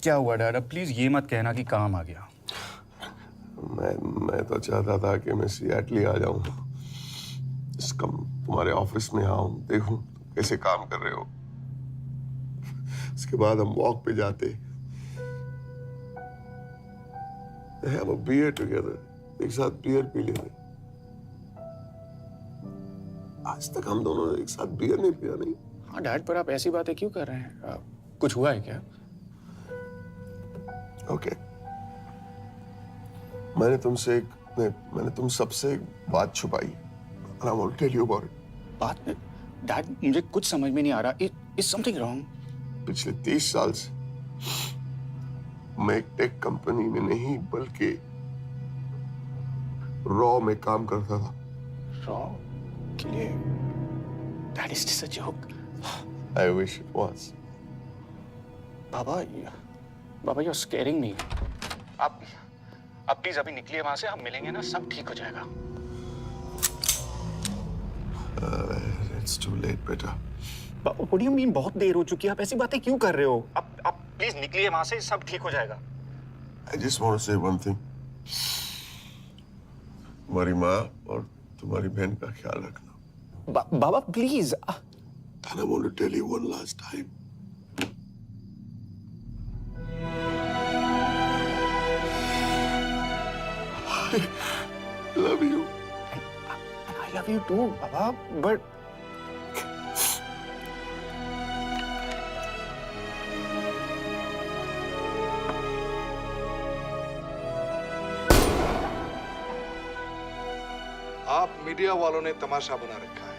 क्या हुआ डैड? अब प्लीज ये मत कहना कि काम आ गया। मैं तो चाहता था कि मैं सिएटल ही आ जाऊं। तुम्हारे ऑफिस में आऊं, देखूं कैसे काम कर रहे हो। उसके बाद हम वॉक पे जाते, have a beer together, एक साथ बियर पी लेते। आज तक हम दोनों ने एक साथ बियर नहीं पिया। नहीं। हाँ डैड, पर आप ऐसी बातें क्यों कर रहे हैं? कुछ हुआ है क्या? ओके। मैंने तुम सबसे एक बात छुपाई। And I want to tell you about it. बात में डैड, मुझे कुछ समझ में नहीं आ रहा। Is something wrong? पिछले 30 साल से मैं एक टेक कंपनी में नहीं बल्कि रॉ में काम करता था। रॉ के लिए? Dad, is this a joke? I wish it was. Baba, you're scaring me. आप प्लीज अभी निकलिए वहां से। हम मिलेंगे ना, सब ठीक हो जाएगा। It's too late, बेटा। What do you mean बहुत देर हो चुकी है? आप ऐसी बातें क्यों कर रहे हो? आप प्लीज निकलिए वहां से, सब ठीक हो जाएगा। I just want to say one thing. तुम्हारी माँ और तुम्हारी बहन का ख्याल रखना। बाबा please. And I want to tell you one last time. I love you. And I love you too, Baba. But आप मीडिया वालों ने तमाशा बना रखा है।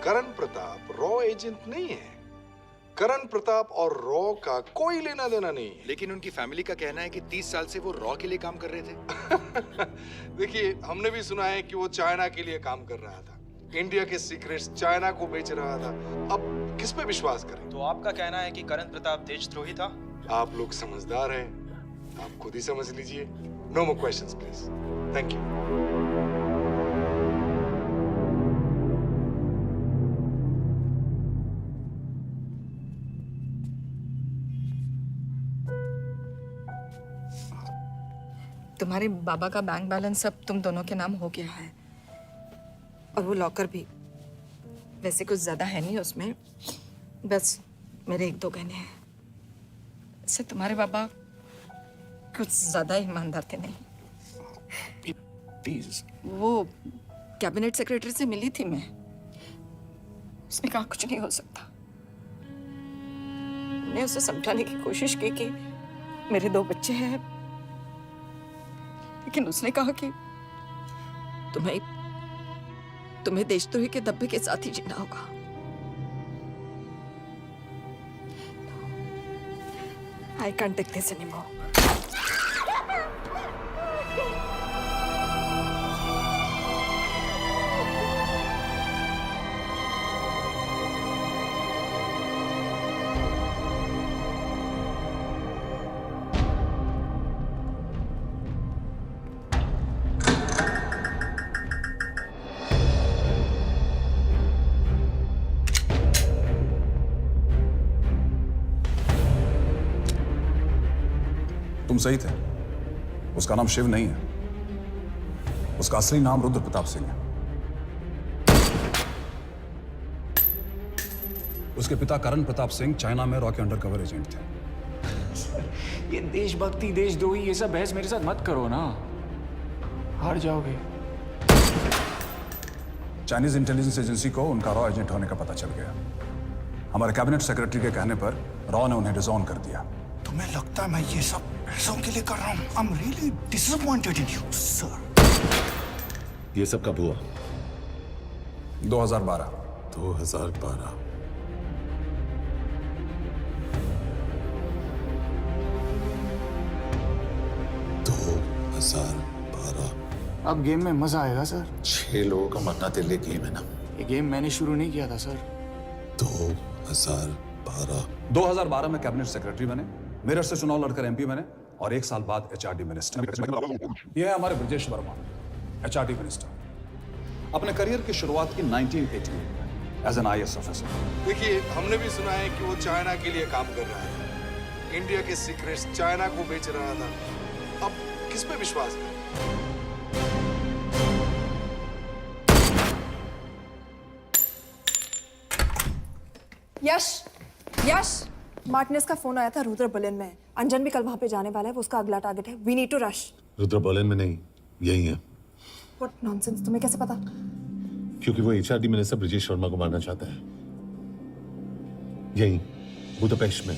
करण प्रताप रॉ एजेंट नहीं है। करण प्रताप और रॉ का कोई लेना देना नहीं है। लेकिन उनकी फैमिली का कहना है कि 30 साल से वो रॉ के लिए काम कर रहे थे। देखिए, हमने भी सुना है कि वो चाइना के लिए काम कर रहा था। इंडिया के सीक्रेट्स चाइना को बेच रहा था। अब किस पे विश्वास करें? तो आपका कहना है कि करण प्रताप देशद्रोही था? आप लोग समझदार हैं, आप खुद ही समझ लीजिए। No more questions please. Thank you. तुम्हारे बाबा का बैंक बैलेंस अब तुम दोनों के नाम हो गया है, और वो लॉकर भी। वैसे कुछ ज्यादा है नहीं उसमें, बस मेरे 1-2 गहने हैं। इससे तुम्हारे बाबा कुछ ज्यादा ईमानदार थे नहीं। प्लीज। वो कैबिनेट सेक्रेटरी से मिली थी मैं, उसने कहा कुछ नहीं हो सकता। मैंने उसे समझाने की कोशिश की कि मेरे 2 बच्चे हैं, लेकिन उसने कहा कि तुम्हें देशद्रोही के धब्बे के साथ ही जीना होगा। I can't take this anymore. तुम सही थे। उसका नाम शिव नहीं है, उसका असली नाम रुद्र प्रताप सिंह है। उसके पिता करण प्रताप सिंह चाइना में रॉ के अंडरकवर एजेंट थे। ये देशभक्ति देशद्रोही ये सब बहस मेरे साथ मत करो ना, हार जाओगे। चाइनीज इंटेलिजेंस एजेंसी को उनका रॉ एजेंट होने का पता चल गया। हमारे कैबिनेट सेक्रेटरी के कहने पर रॉ ने उन्हें डिसऑन कर दिया। तुम्हें लगता है मैं ये सब पैसों के लिए कर रहा हूँ? I'm really disappointed in you, sir. ये सब कब हुआ? 2012। 2012। अब गेम में मजा आएगा सर। 6 लोगों का मरना दिल्ली गेम है ना। ये गेम मैंने शुरू नहीं किया था सर। 2012 में कैबिनेट सेक्रेटरी बने, मेरठ से चुनाव लड़कर एमपी बने और 1 साल बाद एचआरडी मिनिस्टर। यह है हमारे ब्रजेश वर्मा, एचआरडी मिनिस्टर। अपने करियर की शुरुआत की 1980 में एज एन आईएएस ऑफिसर। देखिए, हमने भी सुना है कि वो चाइना के लिए काम कर रहा है, इंडिया के सीक्रेट्स चाइना को बेच रहा था। अब किस पे विश्वास करें? यश, मार्टिनेस का फोन आया था, रुद्र बर्लिन में है। अंजन भी कल वहां पे जाने वाला है, वो उसका अगला टारगेट है। We need to rush. Rudra Berlin में नहीं, यही है। व्हाट नॉनसेंस, तुम्हें कैसे पता? क्योंकि वो एचआरडी मिनिस्टर ब्रजेश वर्मा को मारना चाहता है, यही बुदापेस्ट में।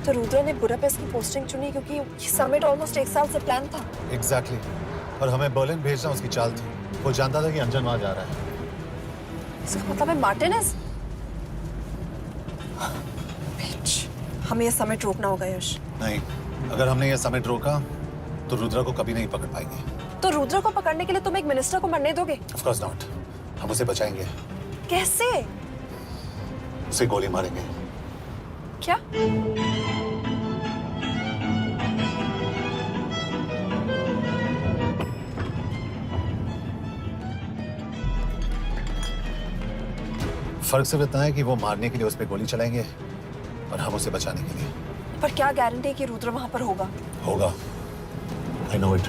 तो रुद्र ने बुडापेस्ट की पोस्टिंग चुनी क्योंकि ये समिट ऑलमोस्ट 1 साल से प्लान था। एग्जैक्टली। और हमें बर्लिन भेजना उसकी चाल थी। वो जानता था कि अंजन वहां जा रहा है। इसका मतलब है मार्टिनेस? हमें ये समिट रोकना होगा यश। नहीं, अगर हमने ये समिट रोका तो रुद्र को कभी नहीं पकड़ पाएंगे। तो रुद्र को पकड़ने के लिए तुम एक मिनिस्टर को मरने दोगे? Of course not. हम उसे बचाएंगे। कैसे? उसे गोली मारेंगे। क्या? फर्क सिर्फ इतना है कि वो मारने के लिए उस पर गोली चलाएंगे और हम उसे बचाने के लिए। पर क्या गारंटी है कि रुद्र वहां पर होगा? होगा। I know it.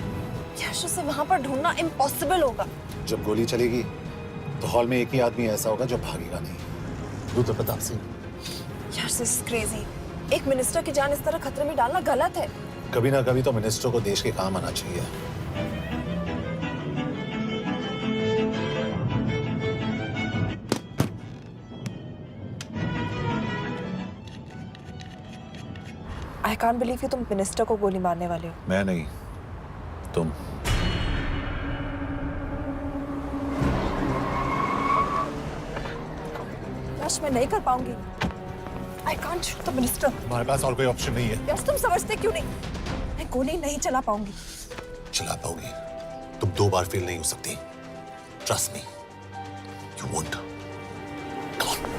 यश, उसे वहां पर ढूंढना इम्पॉसिबल होगा। जब गोली चलेगी तो हॉल में एक ही आदमी ऐसा होगा जो भागेगा नहीं। रुद्र प्रताप सिंह। यश, दिस इज क्रेजी। एक मिनिस्टर की जान इस तरह खतरे में डालना गलत है। कभी ना कभी तो मिनिस्टर को देश के काम आना चाहिए। आई कांट बिलीव कि तुम मिनिस्टर को गोली मारने वाले हो। मैं नहीं, तुम। यश, मैं नहीं कर पाऊंगी। I can't shoot the minister. हमारे पास और कोई ऑप्शन नहीं है। यश, तुम समझते क्यों नहीं? मैं गोली नहीं चला पाऊंगी। चला पाओगी। तुम 2 बार फेल नहीं हो सकती। Trust me, you won't. Come on.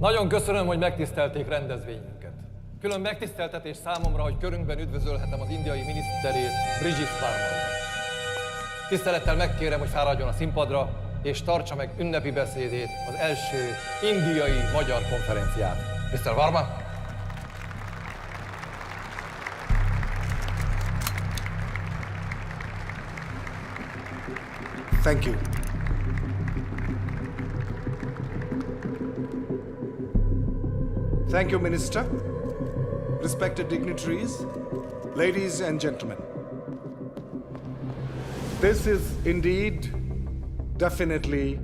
Nagyon köszönöm, hogy megtisztelték rendezvényünket. Külön megtiszteltetés számomra, hogy körünkben üdvözölhetem az indiai miniszterét, Brigitte Varma. Tisztelettel megkérem, hogy fáradjon a színpadra, és tartsa meg ünnepi beszédét az első indiai-magyar konferenciát. Mr. Varma? Thank you. Thank you, Minister. Respected dignitaries, ladies and gentlemen. This is indeed, definitely,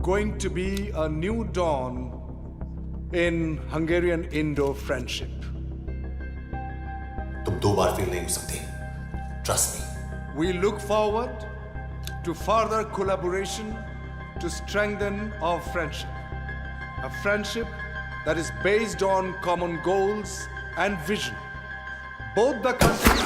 going to be a new dawn in Hungarian-Indo friendship. तुम 2 बार fail नहीं हो सकती। Trust me. We look forward to further collaboration to strengthen our friendship. A friendship that is based on common goals and vision. Both the countries...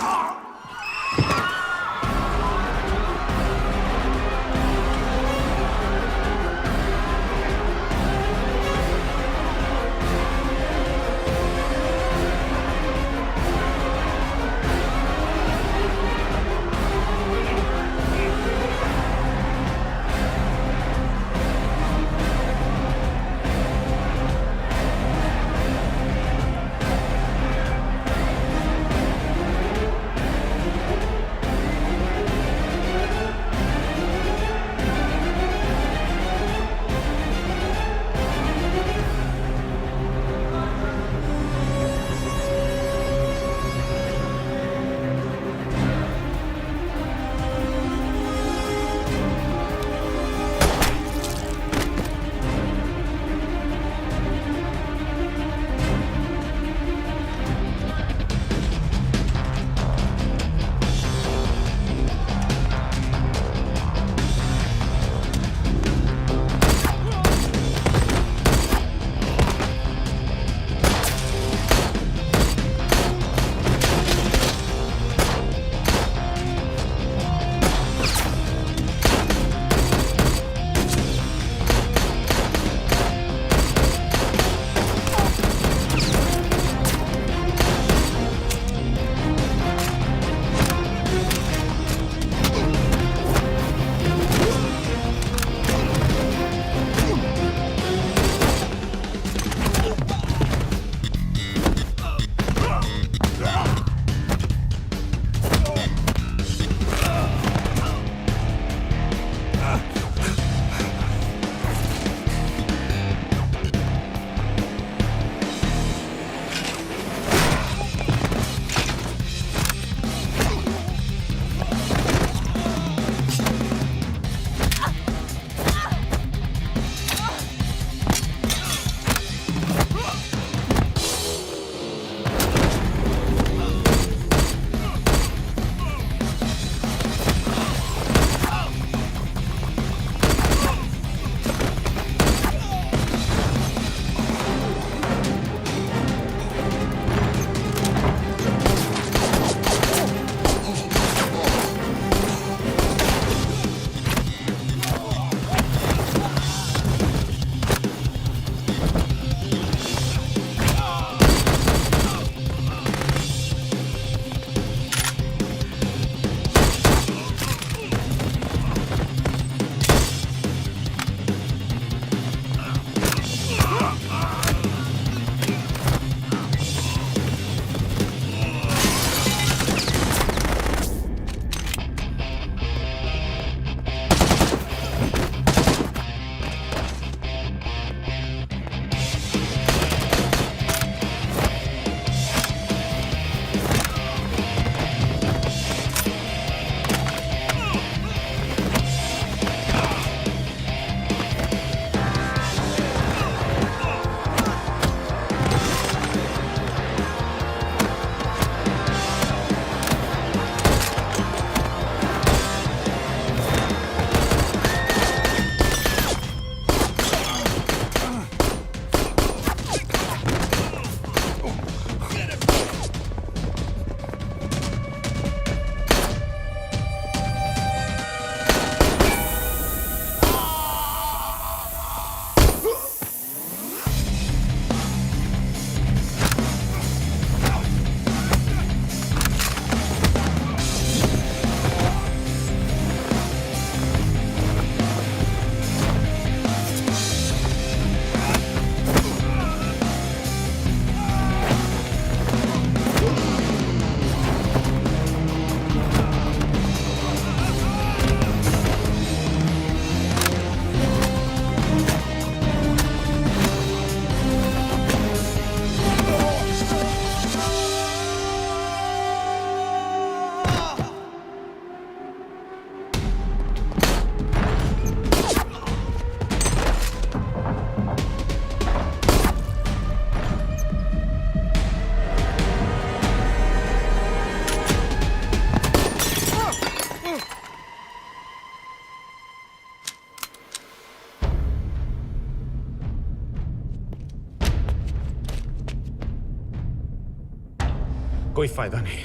कोई फायदा नहीं।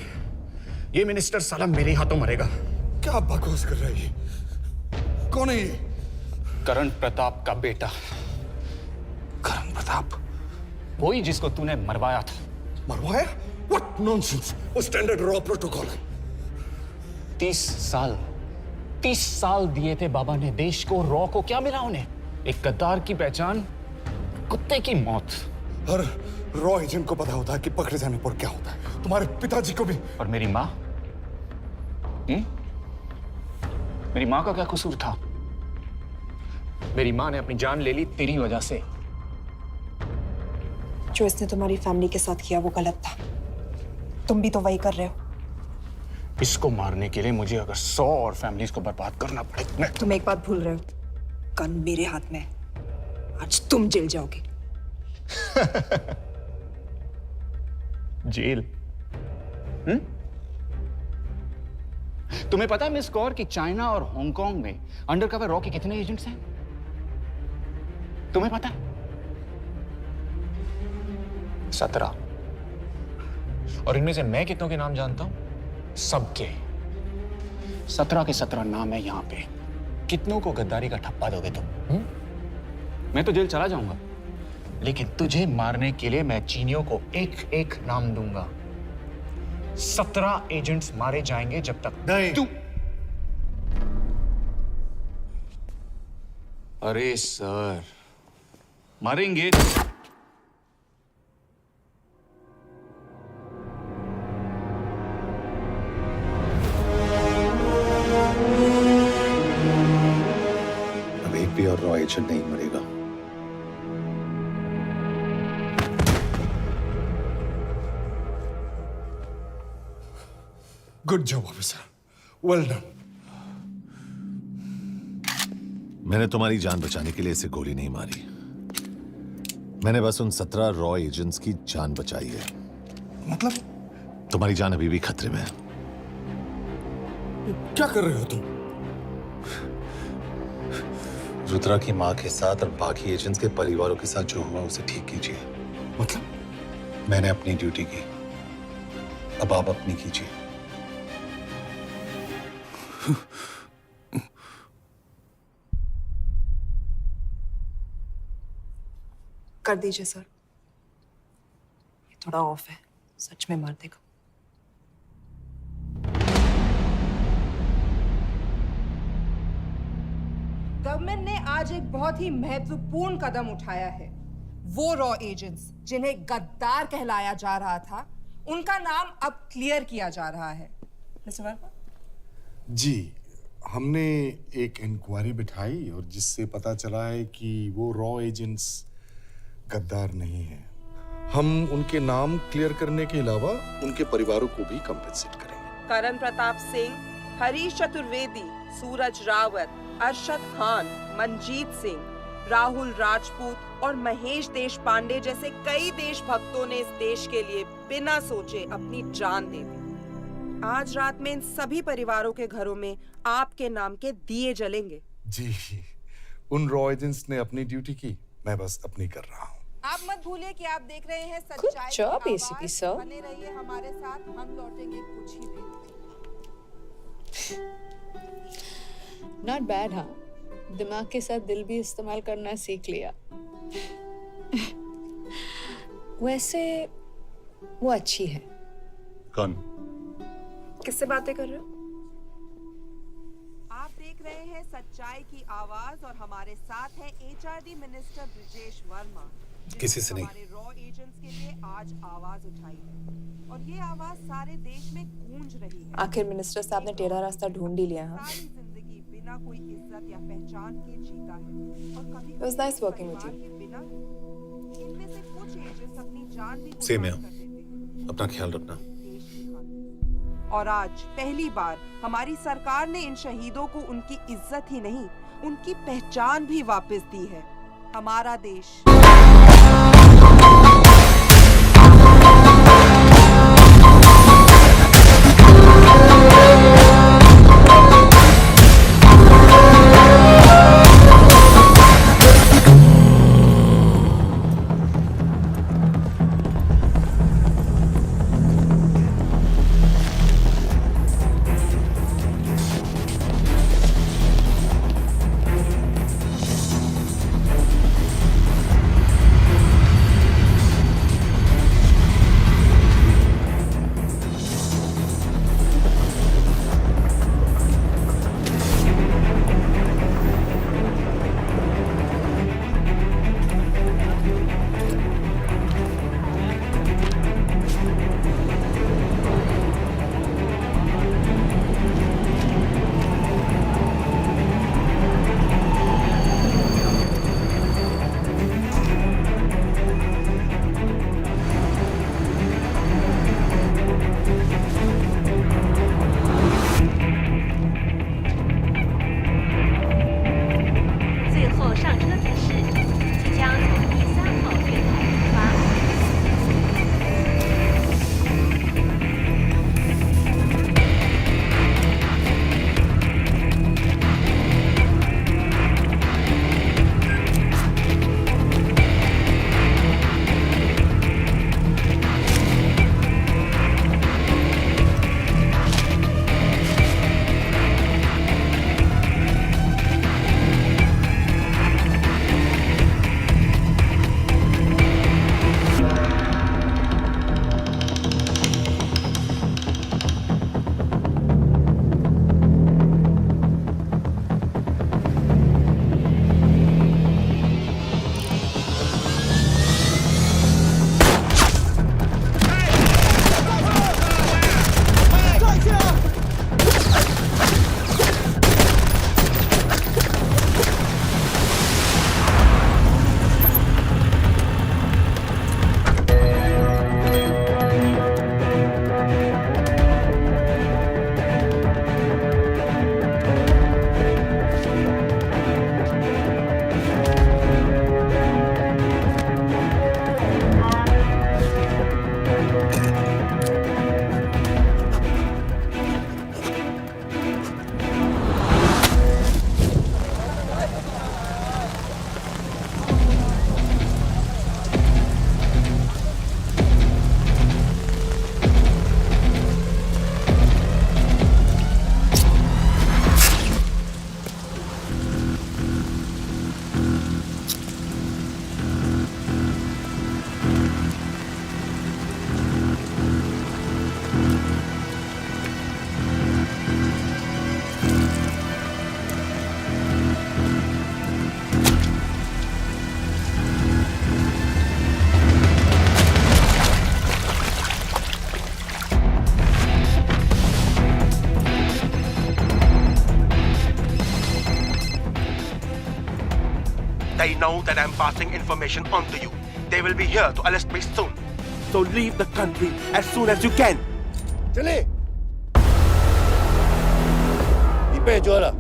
ये minister साला मेरे हाथों मरेगा। क्या बकवास कर रहा है ये? कौन है ये? करण प्रताप का बेटा। करण प्रताप? वही जिसको तूने मरवाया था। मरवाया? What nonsense! वो स्टैंडर्ड रॉ प्रोटोकॉल है। 30 साल दिए थे बाबा ने देश को। रॉ को क्या मिला उन्हें? एक गद्दार की पहचान, कुत्ते की मौत। हर रॉ एजेंट को पता होता है कि पकड़े जाने पर क्या होता है। तुम्हारे पिताजी को भी। और मेरी माँ? मेरी माँ का क्या कसूर था? मेरी माँ ने अपनी जान ले ली तेरी वजह से। जो इसने तुम्हारी फैमिली के साथ किया वो गलत था। तुम भी तो वही कर रहे हो। इसको मारने के लिए मुझे अगर 100 और फैमिलीज को बर्बाद करना पड़े। तुम एक बात भूल रहे हो, गन मेरे हाथ में है। आज तुम जेल जाओगे। जेल? तुम्हें पता है मिस कौर कि चाइना और हांगकांग में अंडरकवर रॉ के कितने एजेंट्स हैं? तुम्हें पता है? 17। और इनमें से मैं कितनों के नाम जानता हूं? सबके। 17 के 17 नाम है यहां पे। कितनों को गद्दारी का ठप्पा दोगे तुम? मैं तो जेल चला जाऊंगा, लेकिन तुझे मारने के लिए मैं चीनियों को एक एक नाम दूंगा। 17 एजेंट्स मारे जाएंगे जब तक नहीं। तू। अरे सर, मारेंगे। अब एक भी और रॉ एजेंट नहीं मरेगा। Good job officer, well done. मैंने तुम्हारी जान बचाने के लिए इसे गोली नहीं मारी। मैंने बस उन 17 रॉ एजेंट्स की जान बचाई है। मतलब? तुम्हारी जान अभी भी खतरे में है। क्या कर रहे हो तुम? रुद्रा की मां के साथ और बाकी एजेंट्स के परिवारों के साथ जो हुआ उसे ठीक कीजिए। मतलब? मैंने अपनी ड्यूटी की, अब आप अपनी कीजिए। कर दीजिए सर। ये थोड़ा ऑफ है, सच में मार देगा। गवर्नमेंट ने आज एक बहुत ही महत्वपूर्ण कदम उठाया है। वो रॉ एजेंट्स जिन्हें गद्दार कहलाया जा रहा था, उनका नाम अब क्लियर किया जा रहा है। मिस्टर वर्मा? जी, हमने एक इंक्वायरी बिठाई और जिससे पता चला है कि वो रॉ एजेंट्स गद्दार नहीं हैं। हम उनके नाम क्लियर करने के अलावा उनके परिवारों को भी कंपेंसेट करेंगे। करण प्रताप सिंह, हरीश चतुर्वेदी, सूरज रावत, अरशद खान, मनजीत सिंह, राहुल राजपूत और महेश देशपांडे जैसे कई देशभक्तों ने इस देश के लिए बिना सोचे अपनी जान दे दी। आज रात में इन सभी परिवारों के घरों में आपके नाम के दिए जलेंगे। जी, उन रॉ एजेंट्स ने अपनी ड्यूटी की, मैं बस अपनी कर रहा हूँ। आप मत भूलिए कि आप देख रहे हैं सच्चाई की job, आवाज। ACP sir. बने रहिए हमारे साथ, हम लौटेंगे कुछ ही देर में। Not bad. हाँ, दिमाग के साथ दिल भी इस्तेमाल करना सीख लिया। वैसे वो अच्छी है। कौन? किससे बातें कर रहे हो? आप देख रहे हैं सच्चाई की आवाज और हमारे साथ है एचआरडी मिनिस्टर ब्रिजेश वर्मा। किसी से नहीं। हमारे रॉ एजेंट्स के लिए आज आवाज उठाई है और ये आवाज सारे देश में गूंज रही है। आखिर मिनिस्टर साहब ने टेढ़ा रास्ता ढूंढ ही लिया। हाँ, सारी जिंदगी बिना कोई इज्जत या पहचान के जीता है और कभी It was nice working with you. बिना इनमें से कुछ एजेंट्स अपनी जान भी Same here. कुर्बान कर देते हैं। अपना ख्याल रखना। और आज पहली बार हमारी सरकार ने इन शहीदों को उनकी इज्जत ही नहीं, उनकी पहचान भी वापस दी है। हमारा देश They know that I'm passing information on to you. They will be here to arrest me soon. So leave the country as soon as you can. चले 이배 줘라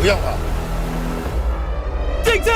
우영아 찡찡!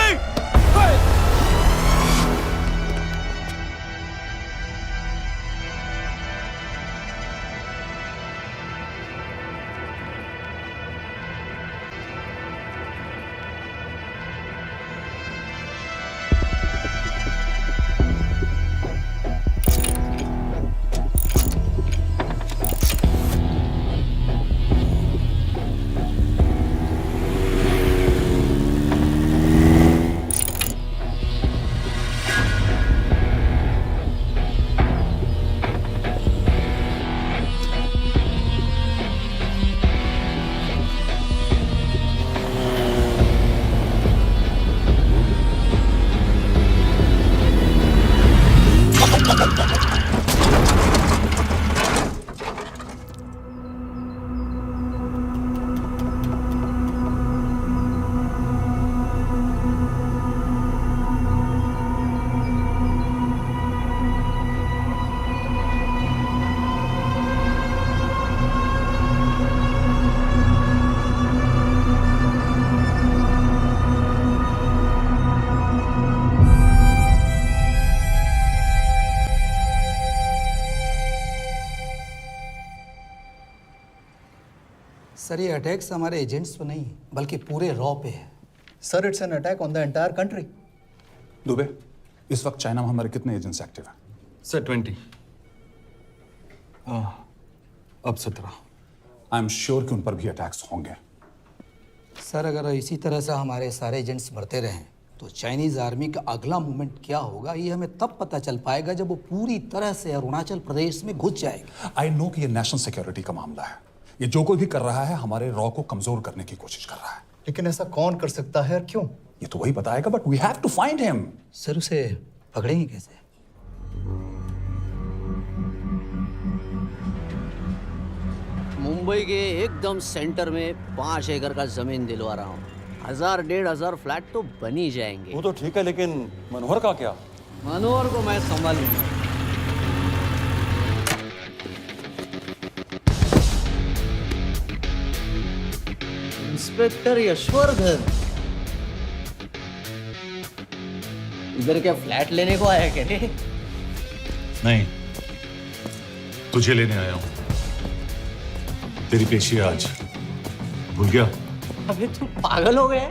सर ये अटैक्स हमारे एजेंट्स पे नहीं बल्कि पूरे रॉ पे है sir. It's an attack on the entire country. Dubey, इस वक्त चाइना में हमारे कितने एजेंट्स एक्टिव हैं? सर 20। अब 17। आई एम श्योर कि उन पर भी अटैक्स होंगे। सर अगर इसी तरह से हमारे सारे एजेंट्स मरते रहें तो चाइनीज आर्मी का अगला मूवमेंट क्या होगा ये हमें तब पता चल पाएगा जब वो पूरी तरह से अरुणाचल प्रदेश में घुस जाएगा। आई नो कि ये नेशनल सिक्योरिटी का मामला है। ये जो कोई भी कर रहा है हमारे रॉ को कमजोर करने की कोशिश कर रहा है। लेकिन ऐसा कौन कर सकता है और क्यों? ये तो वही बताएगा, but we have to find him. Sir उसे पकड़ेंगे कैसे? मुंबई के एकदम सेंटर में 5 एकड़ का जमीन दिलवा रहा हूँ। 1000-1500 फ्लैट तो बन ही जाएंगे। वो तो ठीक है, लेकिन मनोहर का क्या? मनोहर को मैं संभालूंगा। इंस्पेक्टर यशवर्धन, इधर क्या फ्लैट लेने को आया क्या? नहीं, तुझे लेने आया हूं। तेरी पेशी आज भूल गया? अबे तू पागल हो गया?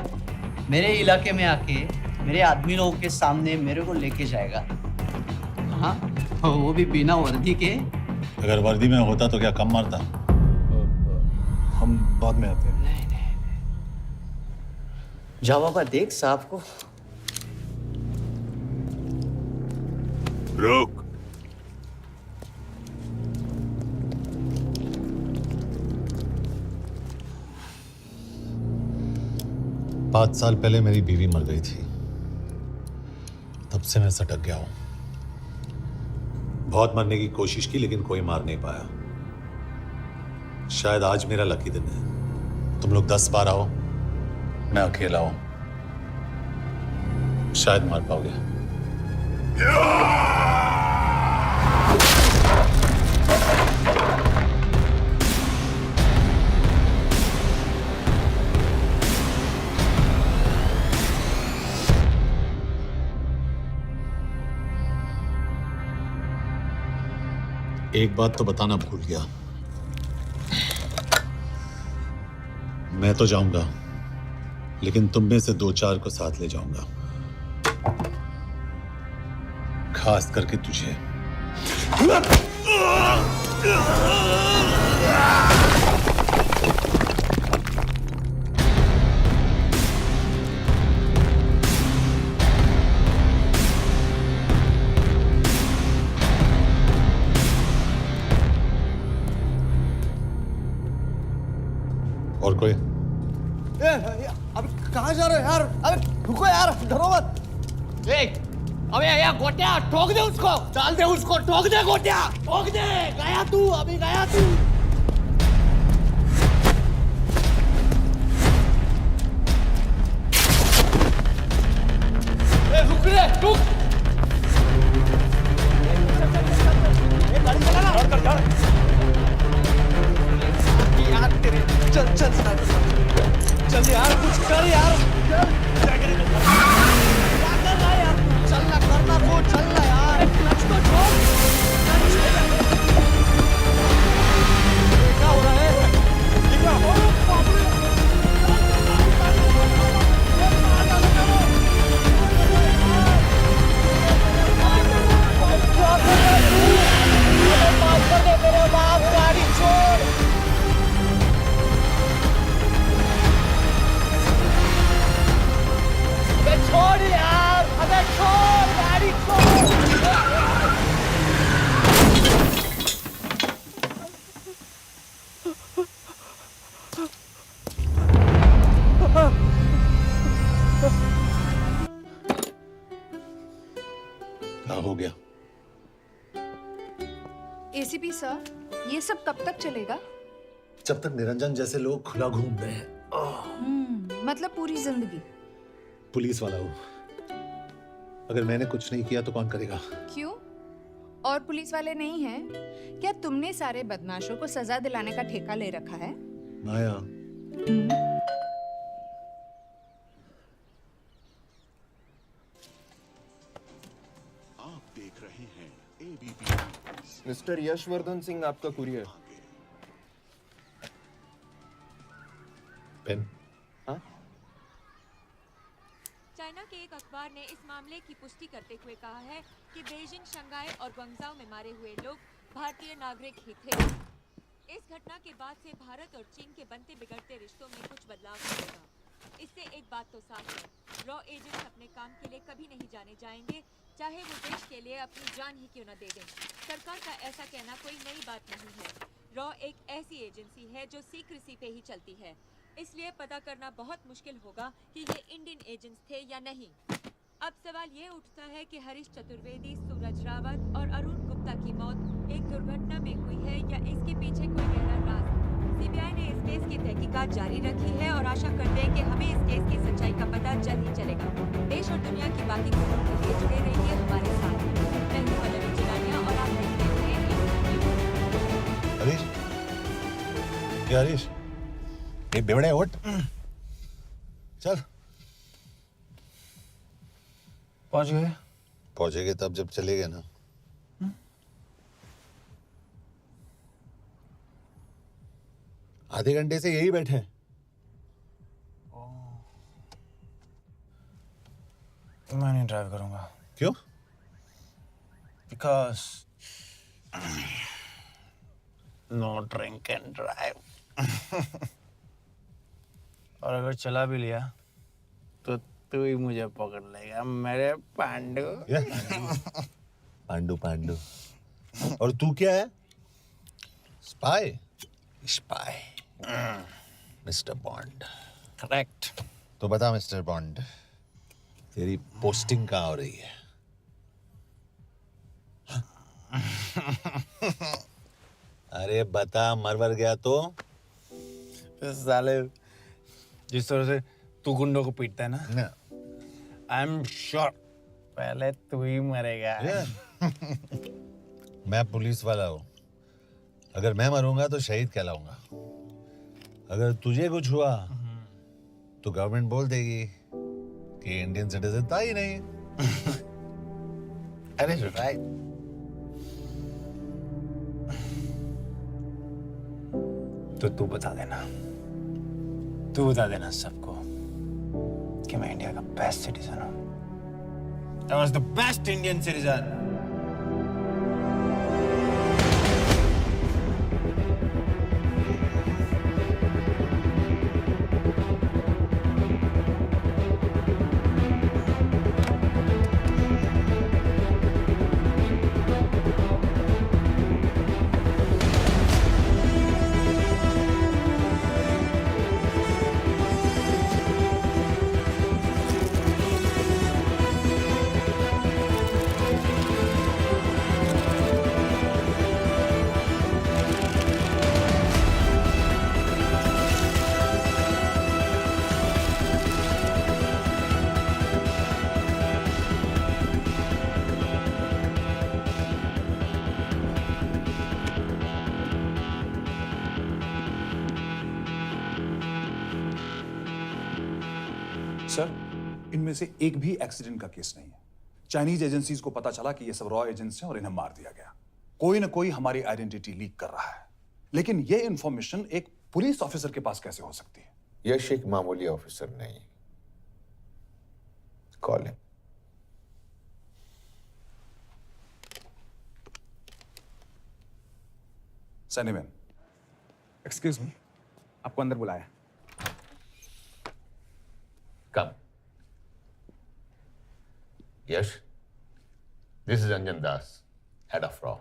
मेरे इलाके में आके मेरे आदमी लोगों के सामने मेरे को लेके जाएगा? हाँ, वो भी बिना वर्दी के। अगर वर्दी में होता तो क्या कम मारता? हम बाद में आते हैं। जाओ बाबा, देख साहब को। रुक। पाँच साल पहले मेरी बीवी मर गई थी, तब से मैं सटक गया हूं। बहुत मरने की कोशिश की लेकिन कोई मार नहीं पाया। शायद आज मेरा लकी दिन है। तुम लोग 10 बार आओ, मैं अकेला हूं, शायद मार पाओगे। एक बात तो बताना भूल गया, मैं तो जाऊंगा लेकिन तुम में से 2-4 को साथ ले जाऊंगा, खास करके तुझे। और कोई? अब कहाँ जा रहे हो यार? अबे रुको यार, डरो मत। अबे यार गोटिया, ठोक दे उसको, डाल दे उसको, ठोक दे गोटिया, ठोक दे। गया तू, अभी गया तू। छोड़ गाड़ी छोड़। क्या हो गया? एसीपी सर, ये सब कब तक चलेगा? जब तक निरंजन जैसे लोग खुला घूम रहे हैं। मतलब पूरी जिंदगी? पुलिस वाला हूँ, अगर मैंने कुछ नहीं किया तो कौन करेगा? क्यों? और पुलिस वाले नहीं हैं? क्या तुमने सारे बदमाशों को सजा दिलाने का ठेका ले रखा है? माया, आप देख रहे हैं एबीपी। मिस्टर यशवर्धन सिंह, आपका कुरियर। पेन। हाँ? चाइना के एक अखबार ने इस मामले की पुष्टि करते हुए कहा है कि बीजिंग, शंघाई और ग्वांगझाओ में मारे हुए लोग भारतीय नागरिक ही थे। इस घटना के बाद से भारत और चीन के बनते बिगड़ते रिश्तों में कुछ बदलाव होगा। इससे एक बात तो साफ है, रॉ एजेंट्स अपने काम के लिए कभी नहीं जाने जाएंगे, चाहे वो देश के लिए अपनी जान ही क्यों न दे दें। सरकार का ऐसा कहना कोई नई बात नहीं है। रॉ एक ऐसी एजेंसी है जो सीक्रेसी पे ही चलती है, इसलिए पता करना बहुत मुश्किल होगा कि ये इंडियन एजेंट्स थे या नहीं। अब सवाल ये उठता है कि हरीश चतुर्वेदी, सूरज रावत और अरुण गुप्ता की मौत एक दुर्घटना में हुई है या इसके पीछे कोई गहरा राज। सीबीआई ने इस केस की तहकीकात जारी रखी है और आशा करते हैं कि हमें इस केस की सच्चाई का पता जल्द ही चलेगा। देश और दुनिया की बाकी खबरों के लिए जुड़े रहिए हमारे साथ। मैं हूं पल्लवी चिरानिया और आप देखते हैं हरीश, क्या हरीश? ये बेवड़े उठ, चल। पहुंच गए? पहुंचेंगे तब जब चलेंगे ना। आधे घंटे से यही बैठे हैं। मैं नहीं ड्राइव करूंगा। क्यों? Because no drink and drive. और अगर चला भी लिया तो तू ही मुझे पकड़ लेगा, मेरे पांडु। पांडु पांडु। और तू क्या है? Spy? Spy. Mister bond. Correct. तो बता मिस्टर बॉन्ड, तेरी पोस्टिंग कहाँ हो रही है? अरे बता, मरवर गया तो? साले, जिस तरह से तू गुंडों को पीटता है ना, आई एम श्योर पहले तू ही मरेगा। मैं पुलिस वाला हूँ, अगर मैं मरूंगा तो शहीद कहलाऊंगा। अगर तुझे कुछ हुआ तो गवर्नमेंट बोल देगी कि इंडियन सिटीजन था ही नहीं। अरे राइट। तो तू बता देना सबको कि मैं इंडिया का बेस्ट सिटीजन हूं। I was the best Indian citizen. Sir, इनमें से एक भी एक्सीडेंट का केस नहीं है। चाइनीज एजेंसीज को पता चला कि ये सब रॉ एजेंट्स हैं और इन्हें मार दिया गया। कोई ना कोई हमारी आइडेंटिटी लीक कर रहा है, लेकिन ये इंफॉर्मेशन एक पुलिस ऑफिसर के पास कैसे हो सकती है? यश एक मामूली ऑफिसर नहीं। Call him. सैनिमैन। एक्सक्यूज मी, आपको अंदर बुलाया। Come. Yash, this is Anjan Das, head of रॉ।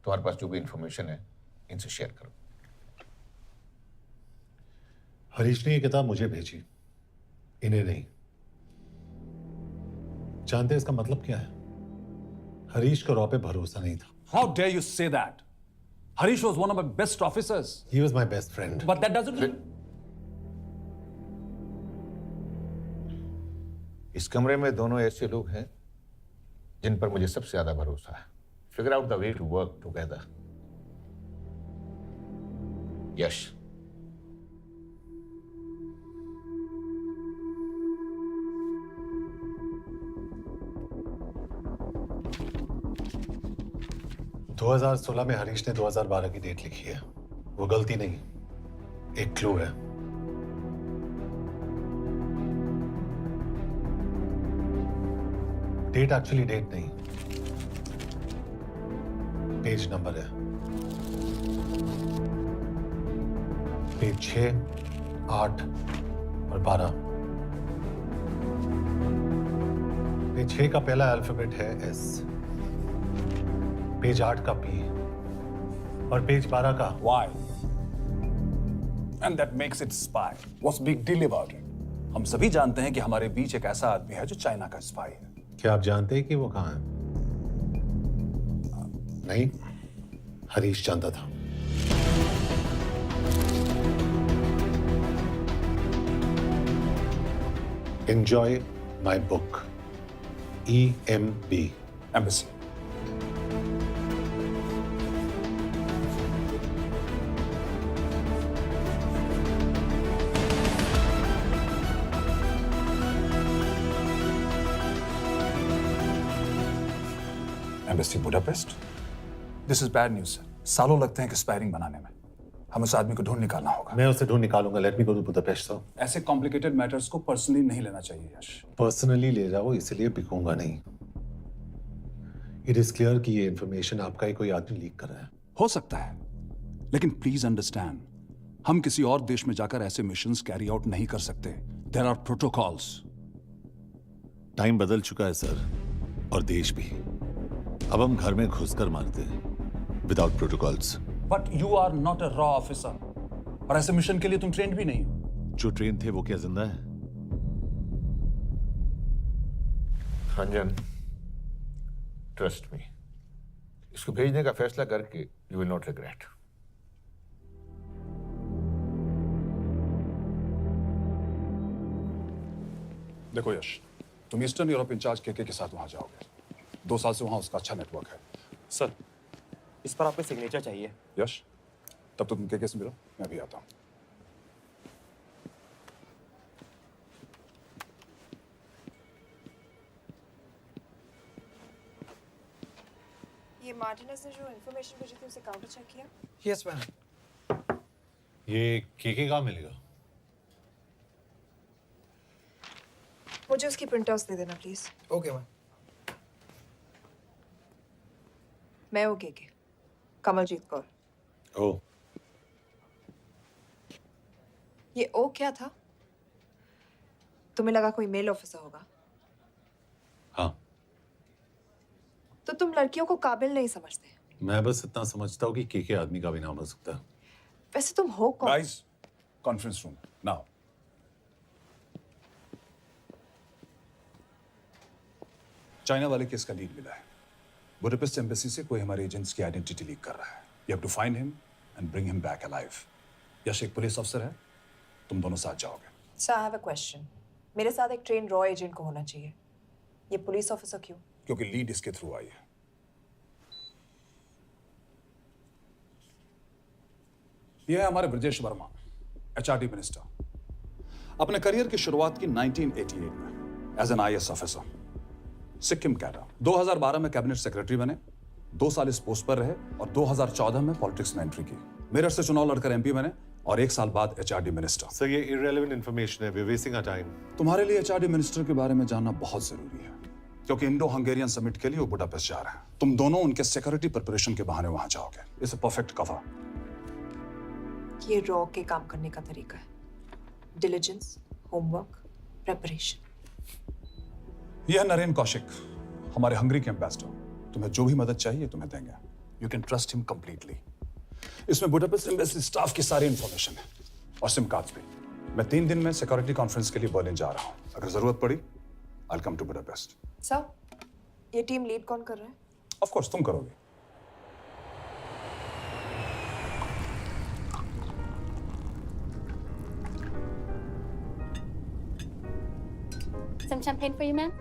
तुम्हारे पास जो भी इंफॉर्मेशन है इनसे शेयर करो। हरीश ने ये किताब मुझे भेजी, इन्हें नहीं। जानते हैं इसका मतलब क्या है? हरीश को रॉ पे भरोसा नहीं था। How dare you say that? Harish was one of my best officers. He was my best friend. But that doesn't. इस कमरे में दोनों ऐसे लोग हैं जिन पर मुझे सबसे ज्यादा भरोसा है। Figure out the way to work together. Yash, दो 2016 में हरीश ने 2012 की डेट लिखी है। वो गलती नहीं, एक क्लू है। डेट एक्चुअली डेट नहीं, पेज नंबर है। पेज 6, 8 और 12। पेज 6 का पहला अल्फाबेट है एस, पेज 8 का पी और पेज 12 का Why? And that makes it spy. What's big deal about it? हम सभी जानते हैं कि हमारे बीच एक ऐसा आदमी है जो चाइना का स्पाई है। क्या आप जानते हैं कि वो कहाँ है? नहीं, हरीश जानता था। Enjoy my book. EMB. Embassy. Embassy Budapest? This is bad news, sir. सालों लगते हैं एक्सपायरिंग बनाने में। हम उस आदमी को ढूंढ निकालना होगा। मैं उसे ढूंढ निकालूंगा। Let me go to Budapest sir. ऐसे कॉम्प्लिकेटेड मैटर्स को पर्सनली नहीं लेना चाहिए यश। पर्सनली ले जाओ, इसलिए बिकूंगा नहीं। इट इज क्लियर कि ये इंफॉर्मेशन आपका ही कोई आदमी लीक कर रहा है। हो सकता है, लेकिन प्लीज अंडरस्टैंड, हम किसी और देश में जाकर ऐसे मिशंस कैरी आउट नहीं कर सकते। There are protocols. टाइम बदल चुका है सर, और देश भी। अब हम घर में घुसकर मारते हैं without protocols. But you are not a रॉ ऑफिसर, और ऐसे मिशन के लिए तुम ट्रेंड भी नहीं हो। जो ट्रेन थे वो क्या जिंदा है? अंजन, ट्रस्ट मी, इसको भेजने का फैसला करके यू विल नॉट रिग्रेट। देखो यश, तुम ईस्टर्न यूरोप इंचार्ज के साथ वहां जाओगे। 2 साल से वहां उसका अच्छा नेटवर्क है। सर, इस पर आपका सिग्नेचर चाहिए। यश, तब तो तुम के से मिलो, मैं भी आता हूं। ये मार्टिनेज ने जो इन्फॉर्मेशन भेजी थी उसे काउंटर चेक किया? Yes ma'am. ये के कहाँ मिलेगा? मुझे उसकी प्रिंटआउट्स दे देना प्लीज। Okay ma'am. मैं हूँ के कमलजीत कौर। ओ, ये ओ क्या था? तुम्हें लगा कोई मेल ऑफिसर होगा? हाँ। तो तुम लड़कियों को काबिल नहीं समझते। मैं बस इतना समझता हूँ कि के आदमी का भी नाम हो सकता है। वैसे तुम हो कौन? Guys, conference room now. China वाले केस का लीड मिला है। बुडापेस्ट एम्बेसी से कोई हमारे एजेंट्स की आइडेंटिटी लीक कर रहा है। You have to find him and bring him back alive. Yash एक पुलिस अफसर है, तुम दोनों साथ जाओगे। Sir, I have a question. मेरे साथ एक ट्रेन रॉ एजेंट को होना चाहिए। ये पुलिस ऑफिसर क्यों? क्योंकि लीड इसके थ्रू आई है। यह है हमारे ब्रजेश वर्मा, एचआरडी मिनिस्टर। अपने करियर की शुरुआत की 1988 में as an IAS officer, Sikkim cadre. 2012 में कैबिनेट सेक्रेटरी बने, 2 साल इस पोस्ट पर रहे और 2014 में पॉलिटिक्स में एंट्री की। मेरठ से चुनाव लड़कर एमपी बने और 1 साल बाद एचआरडी मिनिस्टर। सर, ये इररिलेवेंट इंफॉर्मेशन है, we are wasting our time. तुम्हारे लिए एचआरडी मिनिस्टर के बारे में जानना बहुत जरूरी है, क्योंकि इंडो हंगेरियन समिट के लिए वो बुडापेस्ट जा रहे हैं। तुम दोनों उनके सिक्योरिटी प्रिपरेशन के बहाने वहां जाओगे। It's a perfect cover. ये रॉ के काम करने का तरीका है। Diligence, homework, preparation. यह नरेन कौशिक, हमारे हंगरी के एम्बेसडर। तुम्हें जो भी मदद चाहिए तुम्हें देंगे। You can trust him completely. इसमें बुडापेस्ट एम्बेसी स्टाफ की सारी इंफॉर्मेशन है और सिम कार्ड्स भी। मैं 3 दिन में सिक्योरिटी कॉन्फ्रेंस के लिए बर्लिन जा रहा हूं। अगर जरूरत पड़ी I will come to Budapest. Sir, ये टीम लीड कौन कर रहा है? ऑफ कोर्स तुम करोगे। Some champagne for you, ma'am?